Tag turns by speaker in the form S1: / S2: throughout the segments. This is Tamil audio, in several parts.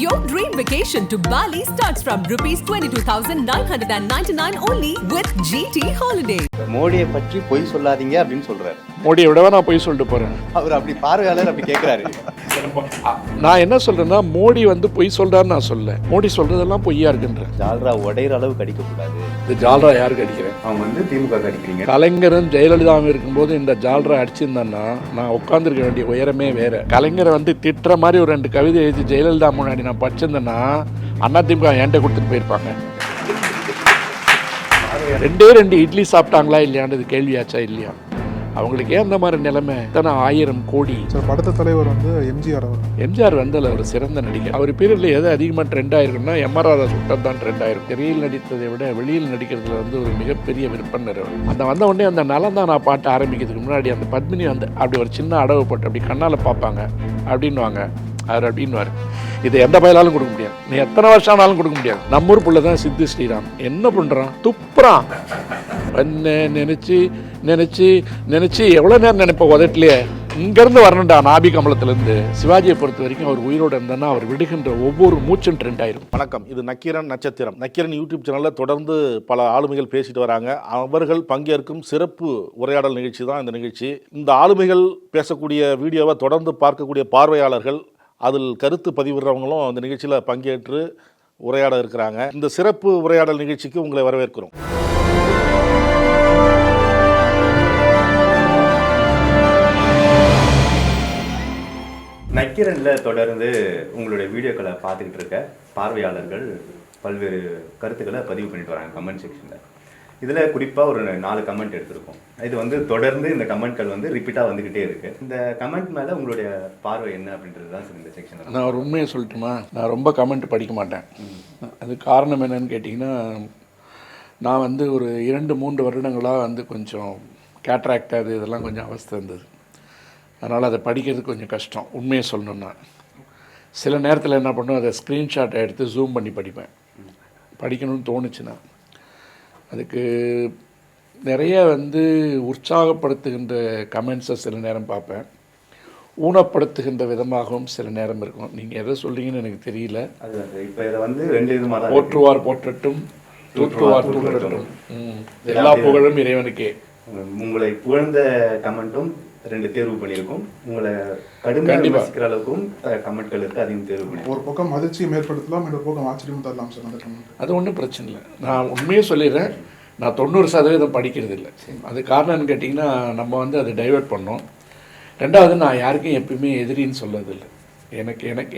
S1: Your dream vacation to Bali starts from rupees 22,999 only with GT Holiday.
S2: மோடியை பற்றி பொய் சொல்லாதீங்க அப்படின்னு சொல்றாரு.
S3: மோடியை விடவா நான் பொய் சொல்லிட்டு போறேன்?
S2: அவர் அப்படி பார்வையாளர் அப்படி கேட்கிறாரு.
S3: நான் என்ன சொல்றேன்னா, மோடி வந்து பொய் சொல்றாரு நான் சொல்ல, மோடி சொல்றதெல்லாம் பொய்யா இருக்குன்ற.
S2: ஜால்ரா உடையிற அளவுக்கு அடிக்க கூடாது.
S3: இந்த ஜால்ரா யாருக்கு அடிக்கிறேன்?
S2: அவங்க வந்து திமுக அடிக்கிறீங்க.
S3: கலைஞரும் ஜெயலலிதாவும் இருக்கும்போது இந்த ஜால்ரா அடிச்சிருந்தேன்னா நான் உட்காந்துருக்க வேண்டிய உயரமே வேற. கலைஞரை வந்து திட்டுற மாதிரி ஒரு 2 கவிதை எழுதி ஜெயலலிதா முன்னாடி நான் படிச்சிருந்தேன்னா அதிமுக என்கிட்ட கொடுத்துட்டு போயிருப்பாங்க. 2 இட்லி சாப்பிட்டாங்களா இல்லையான்றது கேள்வியாச்சா இல்லையா? அவங்களுக்கு ஏன் அந்த மாதிரி நிலைமை? தானே 1000 கோடி.
S4: படத்த தலைவர் வந்து எம்ஜிஆர்.
S3: எம்ஜிஆர் வந்து அதில் ஒரு சிறந்த நடிகர். அவர் பீரியட்ல எது அதிகமாக ட்ரெண்ட் ஆயிருக்குன்னா MR ராதா சுட்டம் தான் ட்ரெண்ட் ஆயிருக்கும். திரையில் நடித்ததை விட வெளியில் நடிக்கிறதுல வந்து ஒரு மிகப்பெரிய விற்பனர். அந்த வந்த உடனே அந்த நலம் தான் நான் பாட்டு ஆரம்பிக்கிறதுக்கு முன்னாடி அந்த பத்மினி வந்து அப்படி ஒரு சின்ன அடவு போட்டு அப்படி கண்ணால் பார்ப்பாங்க அப்படின்வாங்க. அவர் அப்படின்வார், இதை எந்த பயலாலும் கொடுக்க முடியாது, நீ எத்தனை வருஷம் ஆனாலும் கொடுக்க முடியாது. நம்ம ஊர் பிள்ளை தான் சித்து ஸ்ரீராம் என்ன பண்ணுறான், துப்புறான். நினைச்சு நினைச்சு நினைச்சு எவ்வளோ நேரம் நினைப்ப உதட்டிலேயே இங்கேருந்து வரணும்டா. நாபி கமலத்திலேருந்து சிவாஜியை பொறுத்த வரைக்கும் அவர் உயிரோடு இருந்தனா அவர் விடுகின்ற ஒவ்வொரு மூச்சும் ட்ரெண்ட் ஆயிரும்.
S5: வணக்கம், இது நக்கீரன் நட்சத்திரம். நக்கீரன் யூடியூப் சேனலில் தொடர்ந்து பல ஆளுமைகள் பேசிட்டு வராங்க. அவர்கள் பங்கேற்கும் சிறப்பு உரையாடல் நிகழ்ச்சி தான் இந்த நிகழ்ச்சி. இந்த ஆளுமைகள் பேசக்கூடிய வீடியோவை தொடர்ந்து பார்க்கக்கூடிய பார்வையாளர்கள், அதில் கருத்து பதிவிடுறவங்களும் இந்த நிகழ்ச்சியில் பங்கேற்று உரையாட இருக்கிறாங்க. இந்த சிறப்பு உரையாடல் நிகழ்ச்சிக்கு உங்களை வரவேற்கிறோம்.
S2: நக்கீரன்ல தொடர்ந்து உங்களுடைய வீடியோக்களை பார்த்துக்கிட்டு இருக்க பார்வையாளர்கள் பல்வேறு கருத்துக்களை பதிவு பண்ணிட்டு வராங்க கமெண்ட் செக்ஷனில். இதில் குறிப்பாக ஒரு 4 கமெண்ட் எடுத்திருக்கோம். இது வந்து தொடர்ந்து இந்த கமெண்ட்கள் வந்து ரிப்பீட்டாக வந்துக்கிட்டே இருக்கு. இந்த கமெண்ட் மேலே உங்களுடைய பார்வை என்ன அப்படின்றது தான் இந்த செக்ஷன்.
S3: நான் ஒரு உண்மையை சொல்லட்டுமா, நான் ரொம்ப கமெண்ட் படிக்க மாட்டேன். அது காரணம் என்னன்னு கேட்டிங்கன்னா, நான் வந்து ஒரு 2-3 வருடங்களாக வந்து கொஞ்சம் கேட்ராக்ட் அது இதெல்லாம் கொஞ்சம் அவஸ்தை இருந்தது. அதனால் அதை படிக்கிறதுக்கு கொஞ்சம் கஷ்டம். உண்மையை சொல்லணுன்னா சில நேரத்தில் என்ன பண்ணுவேன், அதை ஸ்க்ரீன்ஷாட்டை எடுத்து ஜூம் பண்ணி படிப்பேன். படிக்கணும்னு தோணுச்சுன்னா அதுக்கு நிறைய வந்து உற்சாகப்படுத்துகின்ற கமெண்ட்ஸை சில நேரம் பார்ப்பேன். ஊனப்படுத்துகின்ற விதமாகவும் சில நேரம் இருக்கும். நீங்கள் எதை சொல்கிறீங்கன்னு எனக்கு தெரியல.
S2: இப்போ இதை வந்து 2 விதமாக
S3: போற்றுவார் போற்றட்டும், தூற்றுவார் தூற்றட்டும், எல்லா புகழும் இறைவனுக்கே.
S2: உங்களை புகழ்ந்த கமெண்ட்டும் 2 தேர்வு பண்ணியிருக்கோம். உங்களை கடுமையாக விமர்சிக்கிற அளவுக்கும் கமெண்ட்கள் இருக்குது, அதையும் தேர்வு பண்ணி.
S4: ஒரு பக்கம் அதிர்ச்சியை மேற்படுத்தலாம், இன்னொரு பக்கம் ஆச்சரியம் தரலாம் சார் அந்த கமெண்ட்.
S3: அது ஒன்றும் பிரச்சனை இல்லை. நான் உண்மையே சொல்லிடுறேன், நான் 90% படிக்கிறது இல்லை. அது காரணம்னு கேட்டிங்கன்னா, நம்ம வந்து அதை டைவெர்ட் பண்ணோம். 2வது, நான் யாருக்கும் எப்பயுமே எதிரின்னு சொல்லதில்லை.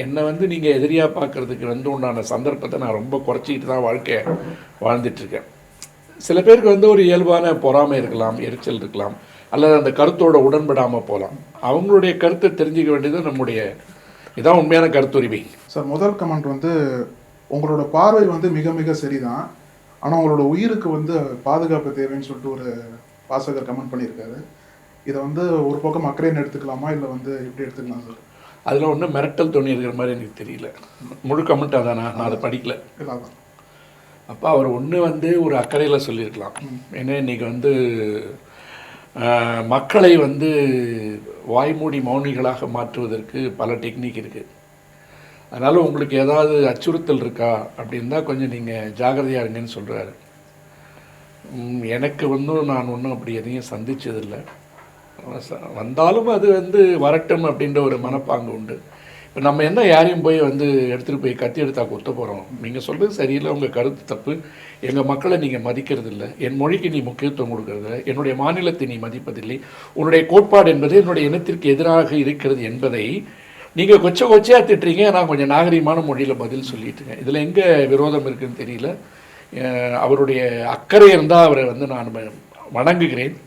S3: என்னை வந்து நீங்கள் எதிரியாக பார்க்குறதுக்கு வந்து உண்டான சந்தர்ப்பத்தை நான் ரொம்ப குறைச்சிக்கிட்டு தான் வாழ்க்கையை வாழ்ந்துட்டுருக்கேன். சில பேருக்கு வந்து ஒரு இயல்பான பொறாமை இருக்கலாம், எரிச்சல் இருக்கலாம், அல்லது அந்த கருத்தோட உடன்படாமல் போகலாம். அவங்களுடைய கருத்தை தெரிஞ்சிக்க வேண்டியது நம்முடைய இதான் உண்மையான கருத்துரிமை.
S4: சார், முதல் கமெண்ட் வந்து உங்களோட பார்வை வந்து மிக மிக சரிதான், ஆனால் உங்களோட உயிருக்கு வந்து பாதுகாப்பு தேவைன்னு சொல்லிட்டு ஒரு வாசகர் கமெண்ட் பண்ணியிருக்காரு. இதை வந்து ஒரு பக்கம் அக்கறைன்னு எடுத்துக்கலாமா, இல்லை வந்து எப்படி எடுத்துக்கலாம் சார்?
S3: அதில் ஒன்றும் மிரட்டல் துணி இருக்கிற மாதிரி எனக்கு தெரியல. முழு கமெண்ட் அதானா? நான் அதை படிக்கல.
S4: இல்லை,
S3: அப்போ அவர் ஒன்று வந்து ஒரு அக்கறையில் சொல்லியிருக்கலாம். ஏன்னா இன்றைக்கி வந்து மக்களை வந்து வாய்மூடி மௌனிகளாக மாற்றுவதற்கு பல டெக்னிக் இருக்குது. அதனால் உங்களுக்கு ஏதாவது அச்சுறுத்தல் இருக்கா அப்படின்னா கொஞ்சம் நீங்கள் ஜாகிரதையாக இருங்கன்னு சொல்கிறாரு. எனக்கு நான் ஒன்றும் அப்படி எதையும் சந்தித்ததில்லை. வந்தாலும் அது வந்து வரட்டும் அப்படின்ற ஒரு மனப்பாங்கு உண்டு. இப்போ நம்ம என்ன யாரையும் போய் வந்து எடுத்துகிட்டு போய் கத்தி எடுத்தா கொத்த போகிறோம்? நீங்கள் சொல்கிறது சரியில்லை, உங்கள் கருத்து தப்பு, எங்கள் மக்களை நீங்கள் மதிக்கிறது இல்லை, என் மொழிக்கு நீ முக்கியத்துவம் கொடுக்கறதில்லை, என்னுடைய மாநிலத்தை நீ மதிப்பதில்லை, உன்னுடைய கோட்பாடு என்பது என்னுடைய இனத்திற்கு எதிராக இருக்கிறது என்பதை நீங்கள் கொச்சையாக திட்டுறீங்க. நான் கொஞ்சம் நாகரிகமான மொழியில் பதில் சொல்லிட்டுருக்கேன். இதில் எங்கே விரோதம் இருக்குதுன்னு தெரியல. அவருடைய அக்கறை இருந்தால் அவரை வந்து நான் வணங்குகிறேன்.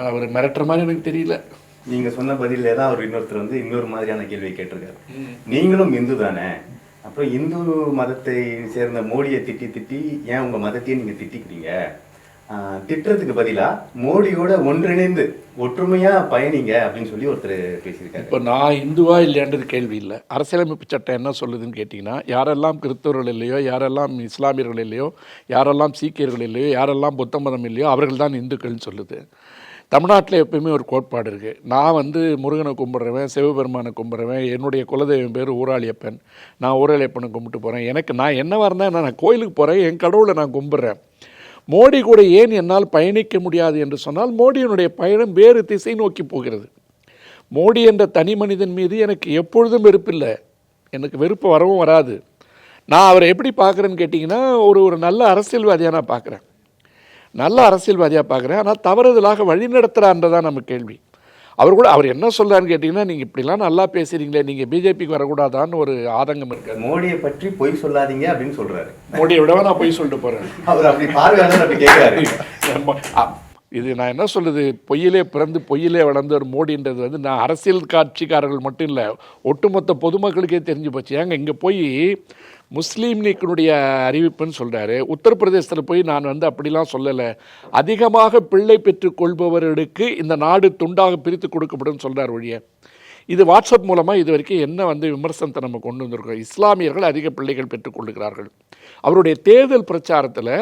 S3: அவர் மிரட்டுற மாதிரி எனக்கு தெரியல.
S2: நீங்க சொன்ன பதிலே தான் அவர் இன்னொருத்தர் வந்து இன்னொரு மாதிரியான கேள்வியை கேட்டிருக்காரு. நீங்களும் இந்து தானே, அப்புறம் இந்து மதத்தை சேர்ந்த மோடியை திட்டி ஏன் உங்க மதத்தையே நீங்க திட்டிக்கிறீங்க? திட்டுறதுக்கு பதிலாக மோடியோட ஒன்றிணைந்து ஒற்றுமையா பயணிங்க அப்படின்னு சொல்லி ஒருத்தர் பேசியிருக்காரு.
S3: இப்போ நான் இந்துவா இல்லையான்றது கேள்வி இல்லை. அரசியலமைப்பு சட்டம் என்ன சொல்லுதுன்னு கேட்டிங்கன்னா, யாரெல்லாம் கிறிஸ்தவர்கள் இல்லையோ, யாரெல்லாம் இஸ்லாமியர்கள் இல்லையோ, யாரெல்லாம் சீக்கியர்கள் இல்லையோ, யாரெல்லாம் புத்த மதம் இல்லையோ அவர்கள் தான் இந்துக்கள்னு சொல்லுது. தமிழ்நாட்டில் எப்பயுமே ஒரு கோட்பாடு இருக்குது. நான் வந்து முருகனை கும்பிட்றவன், சிவபெருமானை கும்பிட்றவன், என்னுடைய குலதெய்வம் பேர் ஊராளியப்பன், நான் ஊராளியப்பனை கும்பிட்டு போகிறேன். நான் என்னவாக இருந்தால் நான் கோயிலுக்கு போகிறேன், என் கடவுளை நான் கும்பிட்றேன். மோடி கூட ஏன் என்னால் பயணிக்க முடியாது என்று சொன்னால் மோடியினுடைய பயணம் வேறு திசை நோக்கி போகிறது. மோடி என்ற தனி மனிதன் மீது எனக்கு எப்பொழுதும் வெறுப்பில்லை, எனக்கு வெறுப்பு வரவும் வராது. நான் அவரை எப்படி பார்க்குறேன்னு கேட்டிங்கன்னா ஒரு நல்ல அரசியல்வாதியாக நான் பார்க்குறேன், நல்ல அரசியல்வாதியாக பார்க்குறேன். ஆனால் தவறுதலாக வழி நடத்துகிறான்றதான் நம்ம கேள்வி. அவர் என்ன சொல்கிறான்னு கேட்டிங்கன்னா, நீங்கள் இப்படிலாம் நல்லா பேசுகிறீங்களே, நீங்கள் பிஜேபிக்கு வரக்கூடாதான்னு ஒரு ஆதங்கம் இருக்காது.
S2: மோடியை பற்றி பொய் சொல்லாதீங்க அப்படின்னு சொல்கிறாரு.
S3: மோடியை விடவா நான் பொய் சொல்லிட்டு போகிறேன்.
S2: அவர் அப்படி பார்வையாளர் அப்படி கேட்குறாரு.
S3: இது நான் என்ன சொல்லுது, பொய்யிலே பிறந்து பொய்யிலே வளர்ந்த ஒரு மோடின்றது வந்து நான் அரசியல் காட்சிக்காரர்கள் மட்டும் இல்லை, ஒட்டுமொத்த பொதுமக்களுக்கே தெரிஞ்சு போச்சு. ஏங்க இங்கே போய் முஸ்லீம் லீக்கினுடைய அறிவிப்புன்னு சொல்கிறாரு, உத்தரப்பிரதேசத்தில் போய் நான் வந்து அப்படிலாம் சொல்லலை, அதிகமாக பிள்ளை பெற்றுக் கொள்பவர்களுக்கு இந்த நாடு துண்டாக பிரித்து கொடுக்கப்படும் சொல்கிறார் ஒழிய. இது வாட்ஸ்அப் மூலமாக இது வரைக்கும் என்ன வந்து விமர்சனத்தை நம்ம கொண்டு வந்திருக்கோம். இஸ்லாமியர்கள் அதிக பிள்ளைகள் பெற்றுக்கொள்ளுகிறார்கள். அவருடைய தேர்தல் பிரச்சாரத்தில்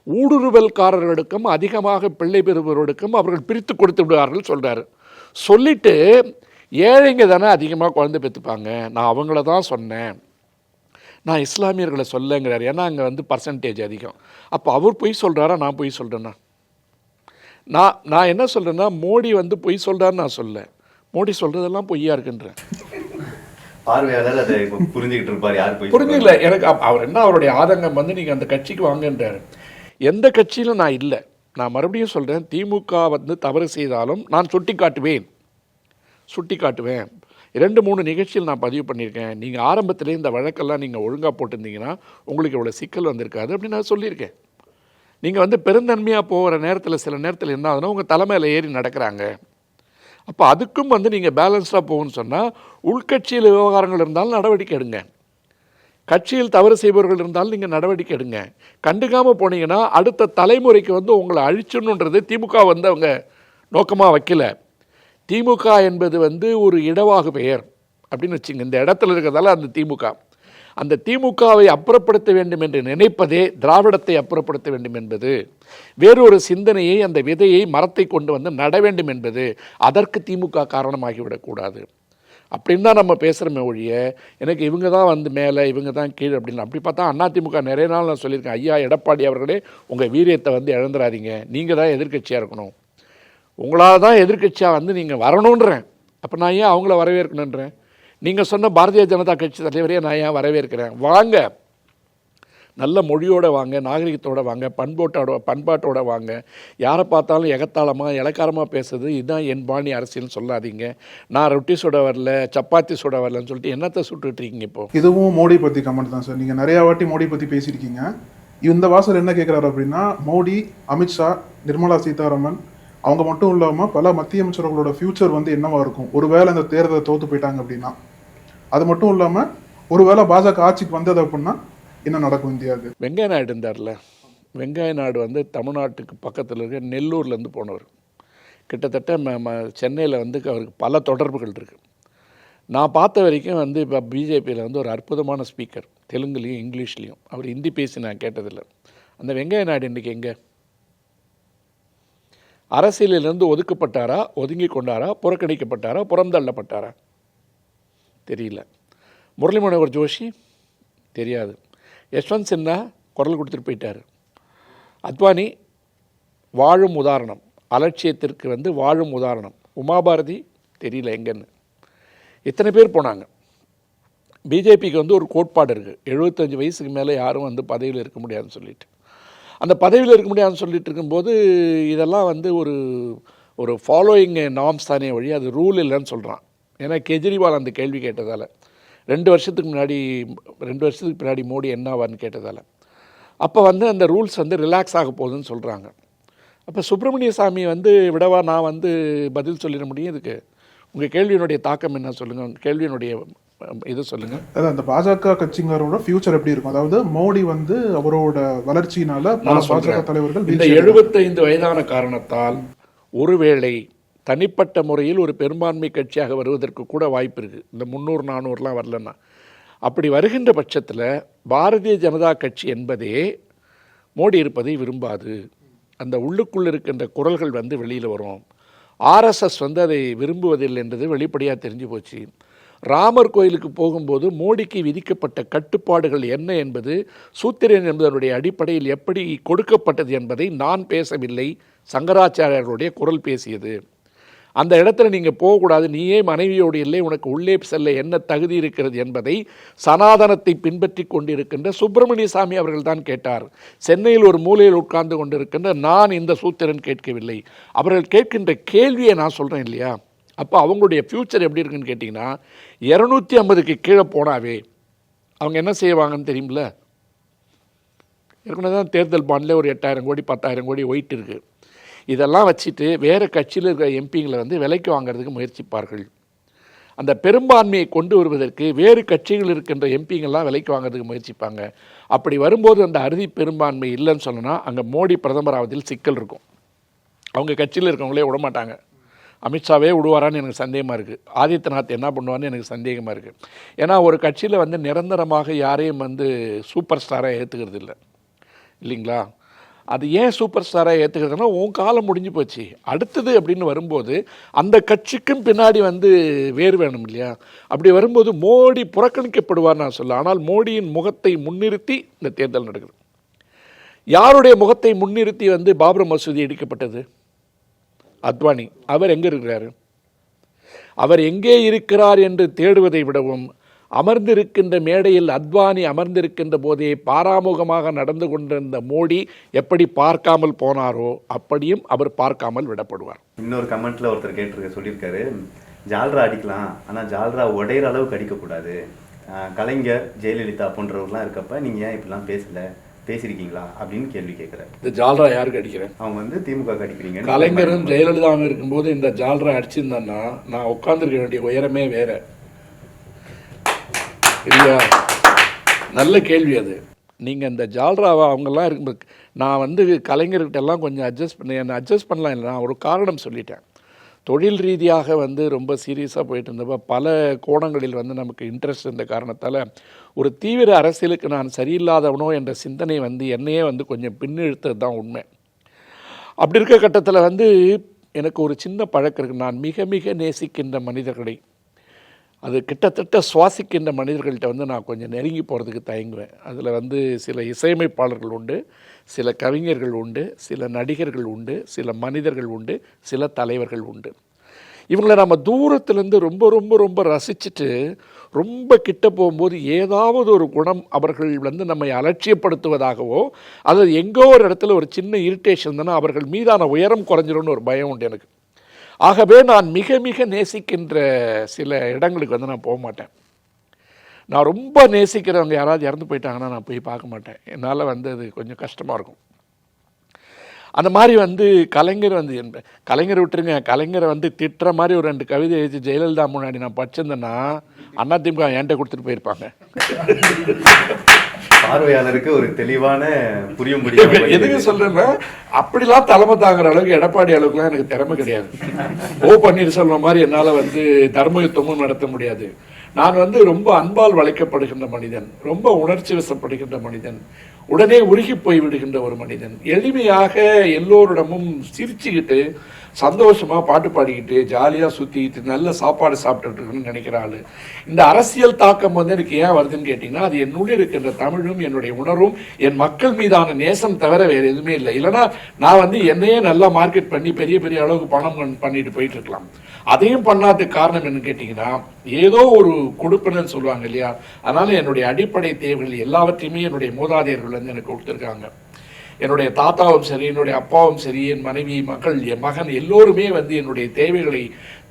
S3: ஊடுருவல்காரர்களுக்கும் அதிகமாக பிள்ளை பெறுபவர்களுக்கும் அவர்கள் பிரித்து கொடுத்து விடுவார்கள் சொல்கிறாரு. சொல்லிவிட்டு ஏழைங்க தானே அதிகமாக குழந்தை பெற்றுப்பாங்க, நான் அவங்கள தான் சொன்னேன், நான் இஸ்லாமியர்களை சொல்லங்கிறார். ஏன்னா அங்கே வந்து பர்சன்டேஜ் அதிகம். அப்போ அவர் பொய் சொல்கிறாரா, நான் பொய் சொல்கிறேன்னா? நான் என்ன சொல்கிறேன்னா, மோடி வந்து பொய் சொல்கிறான்னு நான் சொல்ல, மோடி சொல்கிறதெல்லாம் பொய்யா இருக்குன்றேன்.
S2: பார்வையாளர் அதை புரிஞ்சுக்கிட்டு இருப்பார். யார் பொய்
S3: புரிஞ்சுக்கல எனக்கு. அவர் என்ன, அவருடைய ஆதங்கம் வந்து நீங்கள் அந்த கட்சிக்கு வாங்கன்றார். எந்த கட்சியிலும் நான் இல்லை. நான் மறுபடியும் சொல்கிறேன், திமுக வந்து தவறு செய்தாலும் நான் சுட்டி காட்டுவேன். 2-3 நிகழ்ச்சியில் நான் பதிவு பண்ணியிருக்கேன். நீங்கள் ஆரம்பத்திலே இந்த வழக்கெல்லாம் நீங்கள் ஒழுங்காக போட்டிருந்தீங்கன்னா உங்களுக்கு இவ்வளோ சிக்கல் வந்திருக்காது அப்படின்னு நான் சொல்லியிருக்கேன். நீங்கள் வந்து பெருந்தன்மையாக போகிற நேரத்தில் சில நேரத்தில் என்ன ஆகுதுன்னா உங்கள் தலைமையில் ஏறி நடக்கிறாங்க. அப்போ அதுக்கும் வந்து நீங்கள் பேலன்ஸ்டாக போகணும்னு சொன்னால் உள்கட்சியில் விவகாரங்கள் இருந்தாலும் நடவடிக்கை எடுங்க, கட்சியில் தவறு செய்பவர்கள் இருந்தாலும் நீங்கள் நடவடிக்கை எடுங்க. கண்டுக்காமல் போனீங்கன்னா அடுத்த தலைமுறைக்கு வந்து உங்களை அழிச்சணுன்றது திமுக வந்து அவங்க நோக்கமாக வைக்கல. திமுக என்பது வந்து ஒரு இடவாகு பெயர் அப்படின்னு வச்சுங்க. இந்த இடத்துல இருக்கிறதால அந்த திமுகவை அப்புறப்படுத்த வேண்டும் என்று நினைப்பதே திராவிடத்தை அப்புறப்படுத்த வேண்டும் என்பது, வேறொரு சிந்தனையை அந்த விதையை மரத்தை கொண்டு வந்து நட வேண்டும் என்பது, அதற்கு திமுக காரணமாகிவிடக்கூடாது அப்படின்னு தான் நம்ம பேசுகிறோமே ஒழிய எனக்கு இவங்க தான் வந்து மேலே இவங்க தான் கீழே அப்படின்னு. அப்படி பார்த்தா அதிமுக நிறைய நாள் நான் சொல்லியிருக்கேன், ஐயா எடப்பாடி அவர்களே உங்கள் வீரியத்தை வந்து இழந்துடாதீங்க, நீங்கள் தான் எதிர்க்கட்சியாக இருக்கணும், உங்களால் தான் எதிர்க்கட்சியாக வந்து நீங்கள் வரணுன்றேன். அப்போ நான் ஏன் அவங்கள வரவேற்கணுன்றேன்? நீங்கள் சொன்ன பாரதிய ஜனதா கட்சி தலைவரையே நான் ஏன் வரவேற்கிறேன்? வாங்க, நல்ல மொழியோடு வாங்க, நாகரிகத்தோடு வாங்க, பண்பாட்டோட வாங்க. யாரை பார்த்தாலும் எகத்தாளமாக இலக்காரமாக பேசுறது இதுதான் என் பாணி அரசியல்னு சொல்லாதீங்க. நான் ரொட்டி சுட வரல, சப்பாத்தி சுட வரலன்னு சொல்லிட்டு என்னத்தை சுட்டுட்டு இருக்கீங்க? இப்போ
S4: இதுவும் மோடி பற்றி கமெண்ட் தான் சார். நீங்கள் நிறையா வாட்டி மோடி பற்றி பேசியிருக்கீங்க. இந்த வாசல் என்ன கேட்குறாரு அப்படின்னா, மோடி, அமித்ஷா, நிர்மலா சீதாராமன் அவங்க மட்டும் இல்லாமல் பல மத்திய அமைச்சர்களோட ஃபியூச்சர் வந்து என்னவா இருக்கும் ஒருவேளை இந்த தேர்தலை தோற்று போயிட்டாங்க அப்படின்னா. அது மட்டும் இல்லாமல் ஒருவேளை பாஜக ஆட்சிக்கு வந்தது அப்படின்னா என்ன நடக்கும் இந்தியாவுக்கு?
S3: வெங்கைய நாயுடு இருந்தார்ல, வெங்கைய நாயுடு வந்து தமிழ்நாட்டுக்கு பக்கத்தில் இருக்க நெல்லூர்லேருந்து போனவர். கிட்டத்தட்ட சென்னையில் வந்து அவருக்கு பல தொடர்புகள் இருக்குது. நான் பார்த்த வரைக்கும் வந்து இப்போ பிஜேபியில் வந்து ஒரு அற்புதமான ஸ்பீக்கர், தெலுங்குலேயும் இங்கிலீஷ்லேயும். அவர் ஹிந்தி பேசி நான் கேட்டதில்லை. அந்த வெங்கைய நாயுடு இன்றைக்கி எங்கே? அரசியலிலிருந்து ஒதுக்கப்பட்டாரா, ஒதுங்கி கொண்டாரா, புறக்கணிக்கப்பட்டாரா, புறந்தள்ளப்பட்டாரா? தெரியல. முரளி மனோகர் ஜோஷி தெரியாது. யஷ்வந்த் சின்ஹா குரல் கொடுத்துட்டு போயிட்டார். அத்வானி வாழும் உதாரணம், அலட்சியத்திற்கு வந்து வாழும் உதாரணம். உமாபாரதி தெரியல எங்கன்னு. இத்தனை பேர் போனாங்க. பிஜேபிக்கு வந்து ஒரு கோட்பாடு இருக்குது, 75 வயசுக்கு மேலே யாரும் வந்து பதவியில் இருக்க முடியாதுன்னு சொல்லிட்டு. அந்த பதவியில் இருக்க முடியாதுன்னு சொல்லிட்டு இருக்கும்போது இதெல்லாம் வந்து ஒரு ஃபாலோயிங் நார்ம்ஸ் தானே வழி, அது ரூல் இல்லைன்னு சொல்கிறான். ஏன்னா கெஜ்ரிவால் அந்த கேள்வி கேட்டதால், 2 வருஷத்துக்கு பின்னாடி மோடி என்ன ஆவார்னு கேட்டதால், அப்போ வந்து அந்த ரூல்ஸ் வந்து ரிலாக்ஸ் ஆக போகுதுன்னு சொல்கிறாங்க. அப்போ சுப்பிரமணிய சாமி வந்து விடவா நான் வந்து பதில் சொல்லிட முடியும் இதுக்கு? உங்கள் கேள்வியினுடைய தாக்கம் என்ன சொல்லுங்கள், உங்கள் கேள்வியினுடைய இது சொல்லுங்கள்.
S4: அதாவது அந்த பாஜக கட்சிங்களோட ஃபியூச்சர் எப்படி இருக்கும்? அதாவது மோடி வந்து அவரோட வளர்ச்சியினால பாஜக தலைவர்கள்
S3: இந்த 75 வயதான காரணத்தால் ஒருவேளை தனிப்பட்ட முறையில் ஒரு பெரும்பான்மை கட்சியாக வருவதற்கு கூட வாய்ப்பு இருக்குது. இந்த 300-400லாம் வரலன்னா. அப்படி வருகின்ற பட்சத்தில் பாரதிய ஜனதா கட்சி என்பதே மோடி இருப்பதை விரும்பாது. அந்த உள்ளுக்குள் இருக்கின்ற குரல்கள் வந்து வெளியில் வரும். ஆர்எஸ்எஸ் வந்து அதை விரும்புவதில்லை என்றது வெளிப்படையாக தெரிஞ்சு போச்சு. ராமர் கோயிலுக்கு போகும்போது மோடிக்கு விதிக்கப்பட்ட கட்டுப்பாடுகள் என்ன என்பது சூத்திரன் என்பதனுடைய அடிப்படையில் எப்படி கொடுக்கப்பட்டது என்பதை நான் பேசவில்லை, சங்கராச்சாரியர்களுடைய குரல் பேசியது. அந்த இடத்துல நீங்கள் போகக்கூடாது, நீயே மனைவியோடு இல்லை, உனக்கு உள்ளே செல்ல என்ன தகுதி இருக்கிறது என்பதை சனாதனத்தை பின்பற்றி கொண்டிருக்கின்ற சுப்பிரமணிய சாமி அவர்கள் தான் கேட்டார். சென்னையில் ஒரு மூலையில் உட்கார்ந்து கொண்டிருக்கின்ற நான் இந்த சூத்திரன் கேட்கவில்லை. அவர்கள் கேட்கின்ற கேள்வியை நான் சொல்கிறேன் இல்லையா? அப்போ அவங்களுடைய ஃப்யூச்சர் எப்படி இருக்குன்னு கேட்டிங்கன்னா, 250க்கு கீழே போனாவே அவங்க என்ன செய்வாங்கன்னு தெரியுமில்ல? ஏற்கனவே தான் தேர்தல் பாண்டில் ஒரு 8,000 கோடி 10,000 கோடி ஒயிட் இருக்குது. இதெல்லாம் வச்சுட்டு வேறு கட்சியில் இருக்கிற எம்பிங்களை வந்து விலைக்கு வாங்கிறதுக்கு முயற்சிப்பார்கள். அந்த பெரும்பான்மையை கொண்டு வருவதற்கு வேறு கட்சிகள் இருக்கின்ற எம்பிங்கள்லாம் விலைக்கு வாங்கிறதுக்கு முயற்சிப்பாங்க. அப்படி வரும்போது அந்த அறுதி பெரும்பான்மை இல்லைன்னு சொன்னோன்னா அங்கே மோடி பிரதமர் ஆவதில் சிக்கல் இருக்கும். அவங்க கட்சியில் இருக்கவங்களே விடமாட்டாங்க. அமித்ஷாவே விடுவாரான்னு எனக்கு சந்தேகமாக இருக்குது. ஆதித்யநாத் என்ன பண்ணுவான்னு எனக்கு சந்தேகமாக இருக்குது. ஏன்னா ஒரு கட்சியில் வந்து நிரந்தரமாக யாரையும் வந்து சூப்பர் ஸ்டாராக ஏற்றுக்கிறது இல்லை இல்லைங்களா? அது ஏன் சூப்பர் ஸ்டாராக ஏற்றுக்கிறதுனா உன் காலம் முடிஞ்சு போச்சு, அடுத்தது அப்படின்னு வரும்போது அந்த கட்சிக்கும் பின்னாடி வந்து வேறு வேணும் இல்லையா? அப்படி வரும்போது மோடி புறக்கணிக்கப்படுவார் நான் சொல்ல. ஆனால் மோடியின் முகத்தை முன்னிறுத்தி இந்த தேர்தல் நடக்குது. யாருடைய முகத்தை முன்னிறுத்தி வந்து பாபர் மசூதி இடிக்கப்பட்டது? அத்வானி. அவர் எங்கே இருக்கிறார்? அவர் எங்கே இருக்கிறார் என்று தேடுவதை விடவும் அமர்ந்திருக்கின்ற மேடையில் அத்வானி அமர்ந்திருக்கின்ற போதே பாராமுகமாக நடந்து கொண்டிருந்த மோடி எப்படி பார்க்காமல் போனாரோ அப்படியும் அவர் பார்க்காமல் விடப்படுவார்.
S2: இன்னொரு கமெண்ட்ல ஒருத்தர் சொல்லியிருக்காரு, ஜால்ரா அடிக்கலாம் ஆனால் ஜால்ரா உடையிற அளவுக்கு அடிக்கக்கூடாது. கலைஞர் ஜெயலலிதா போன்றவர்கள்லாம் இருக்கப்ப நீங்கள் ஏன் இப்படிலாம் பேசியிருக்கீங்களா அப்படின்னு கேள்வி கேட்குறாரு.
S3: இந்த ஜால்ரா யாருக்கு அடிக்கிறேன்?
S2: அவங்க வந்து திமுக அடிக்கிறீங்க.
S3: கலைஞரும் ஜெயலலிதாவும் இருக்கும்போது இந்த ஜால்ரா அடிச்சிருந்தேன்னா நான் உட்காந்துருக்க வேண்டிய உயரமே வேற இல்லையா? நல்ல கேள்வி அது. நீங்கள் இந்த ஜால்ராவா அவங்கெல்லாம் இருக்கும்போது நான் வந்து கலைஞர்கிட்டெல்லாம் கொஞ்சம் என்னை அட்ஜஸ்ட் பண்ணலாம் இல்லை. நான் ஒரு காரணம் சொல்லிட்டேன். தொழில் ரீதியாக வந்து ரொம்ப சீரியஸாக போயிட்டு இருந்தப்போ பல கோணங்களில் வந்து நமக்கு இன்ட்ரெஸ்ட் இருந்த காரணத்தால் ஒரு தீவிர அரசியலுக்கு நான் சரியில்லாதவனோ என்ற சிந்தனை வந்து என்னையே வந்து கொஞ்சம் பின்னெழுத்தது தான் உண்மை. அப்படி இருக்க கட்டத்தில் வந்து எனக்கு ஒரு சின்ன பழக்கம் இருக்குது. நான் மிக மிக நேசிக்கின்ற மனிதர்களை, அது கிட்டத்தட்ட சுவாசிக்கின்ற மனிதர்கள்ட்ட வந்து நான் கொஞ்சம் நெருங்கி போகிறதுக்கு தயங்குவேன். அதில் வந்து சில இசையமைப்பாளர்கள் உண்டு, சில கவிஞர்கள் உண்டு, சில நடிகர்கள் உண்டு, சில மனிதர்கள் உண்டு, சில தலைவர்கள் உண்டு. இவங்களை நம்ம தூரத்துலேருந்து ரொம்ப ரொம்ப ரொம்ப ரசிச்சுட்டு ரொம்ப கிட்ட போகும்போது ஏதாவது ஒரு குணம் அவர்கள் வந்து நம்மை அலட்சியப்படுத்துவதாகவோ அல்லது எங்கோ ஒரு இடத்துல ஒரு சின்ன இரிட்டேஷன் தானே அவர்கள் மீதான உயரம் குறைஞ்சிடும்னு ஒரு பயம் உண்டு எனக்கு. ஆகவே நான் மிக மிக நேசிக்கின்ற சில இடங்களுக்கு வந்து நான் போக மாட்டேன். நான் ரொம்ப நேசிக்கிறவங்க யாராவது இறந்து போயிட்டாங்கன்னா நான் போய் பார்க்க மாட்டேன். என்னால் வந்து அது கொஞ்சம் கஷ்டமாக இருக்கும். அந்த மாதிரி வந்து கலைஞர் வந்து கலைஞரை விட்டுருங்க, கலைஞரை வந்து திட்டுற மாதிரி ஒரு 2 கவிதை எழுதி ஜெயலலிதா முன்னாடி நான் படிச்சிருந்தேன்னா அதிமுக என்கிட்ட கொடுத்துட்டு போயிருப்பாங்க.
S2: பார்வையாளருக்கு ஒரு தெளிவான புரிய முடியும்.
S3: எதுக்கு சொல்றேன்னா அப்படிலாம் தலைமை தாங்குற அளவுக்கு எடப்பாடி அளவுக்குலாம் எனக்கு திறமை கிடையாது. ஓ பன்னீர்செல்வம் மாதிரி என்னால் வந்து தர்ம யுத்தமும் நடத்த முடியாது. நான் வந்து ரொம்ப அன்பால் வளைக்கப்படுகின்ற மனிதன், ரொம்ப உணர்ச்சி வசப்படுகின்ற மனிதன், உடனே உருகி போய் விடுகின்ற ஒரு மனிதன். எளிமையாக எல்லோரிடமும் சிரிச்சுக்கிட்டு சந்தோஷமாக பாட்டு பாடிக்கிட்டு ஜாலியாக சுற்றிக்கிட்டு நல்ல சாப்பாடு சாப்பிட்டுருக்குன்னு நினைக்கிற ஆள். இந்த அரசியல் தாக்கம் வந்து எனக்கு ஏன் வருதுன்னு கேட்டிங்கன்னா அது என்னுடைய இருக்கின்ற தமிழும் என்னுடைய உணர்வும் என் மக்கள் மீதான நேசம் தவிர வேறு எதுவுமே இல்லை. இல்லைனா நான் வந்து என்னையே நல்லா மார்க்கெட் பண்ணி பெரிய பெரிய அளவுக்கு பணம் பண்ணிட்டு போயிட்டு இருக்கலாம். அதையும் பண்ணாததுக்கு காரணம் என்னன்னு கேட்டிங்கன்னா ஏதோ ஒரு கொடுப்பனன்னு சொல்லுவாங்க இல்லையா? அதனால் என்னுடைய அடிப்படை தேவைகள் எல்லாவற்றையுமே என்னுடைய மூதாதையர்கள் வந்து எனக்கு கொடுத்துருக்காங்க. என்னுடைய தாத்தாவும் சரி, என்னுடைய அப்பாவும் சரி, என் மனைவி, மக்கள், என் மகன் எல்லோருமே வந்து என்னுடைய தேவைகளை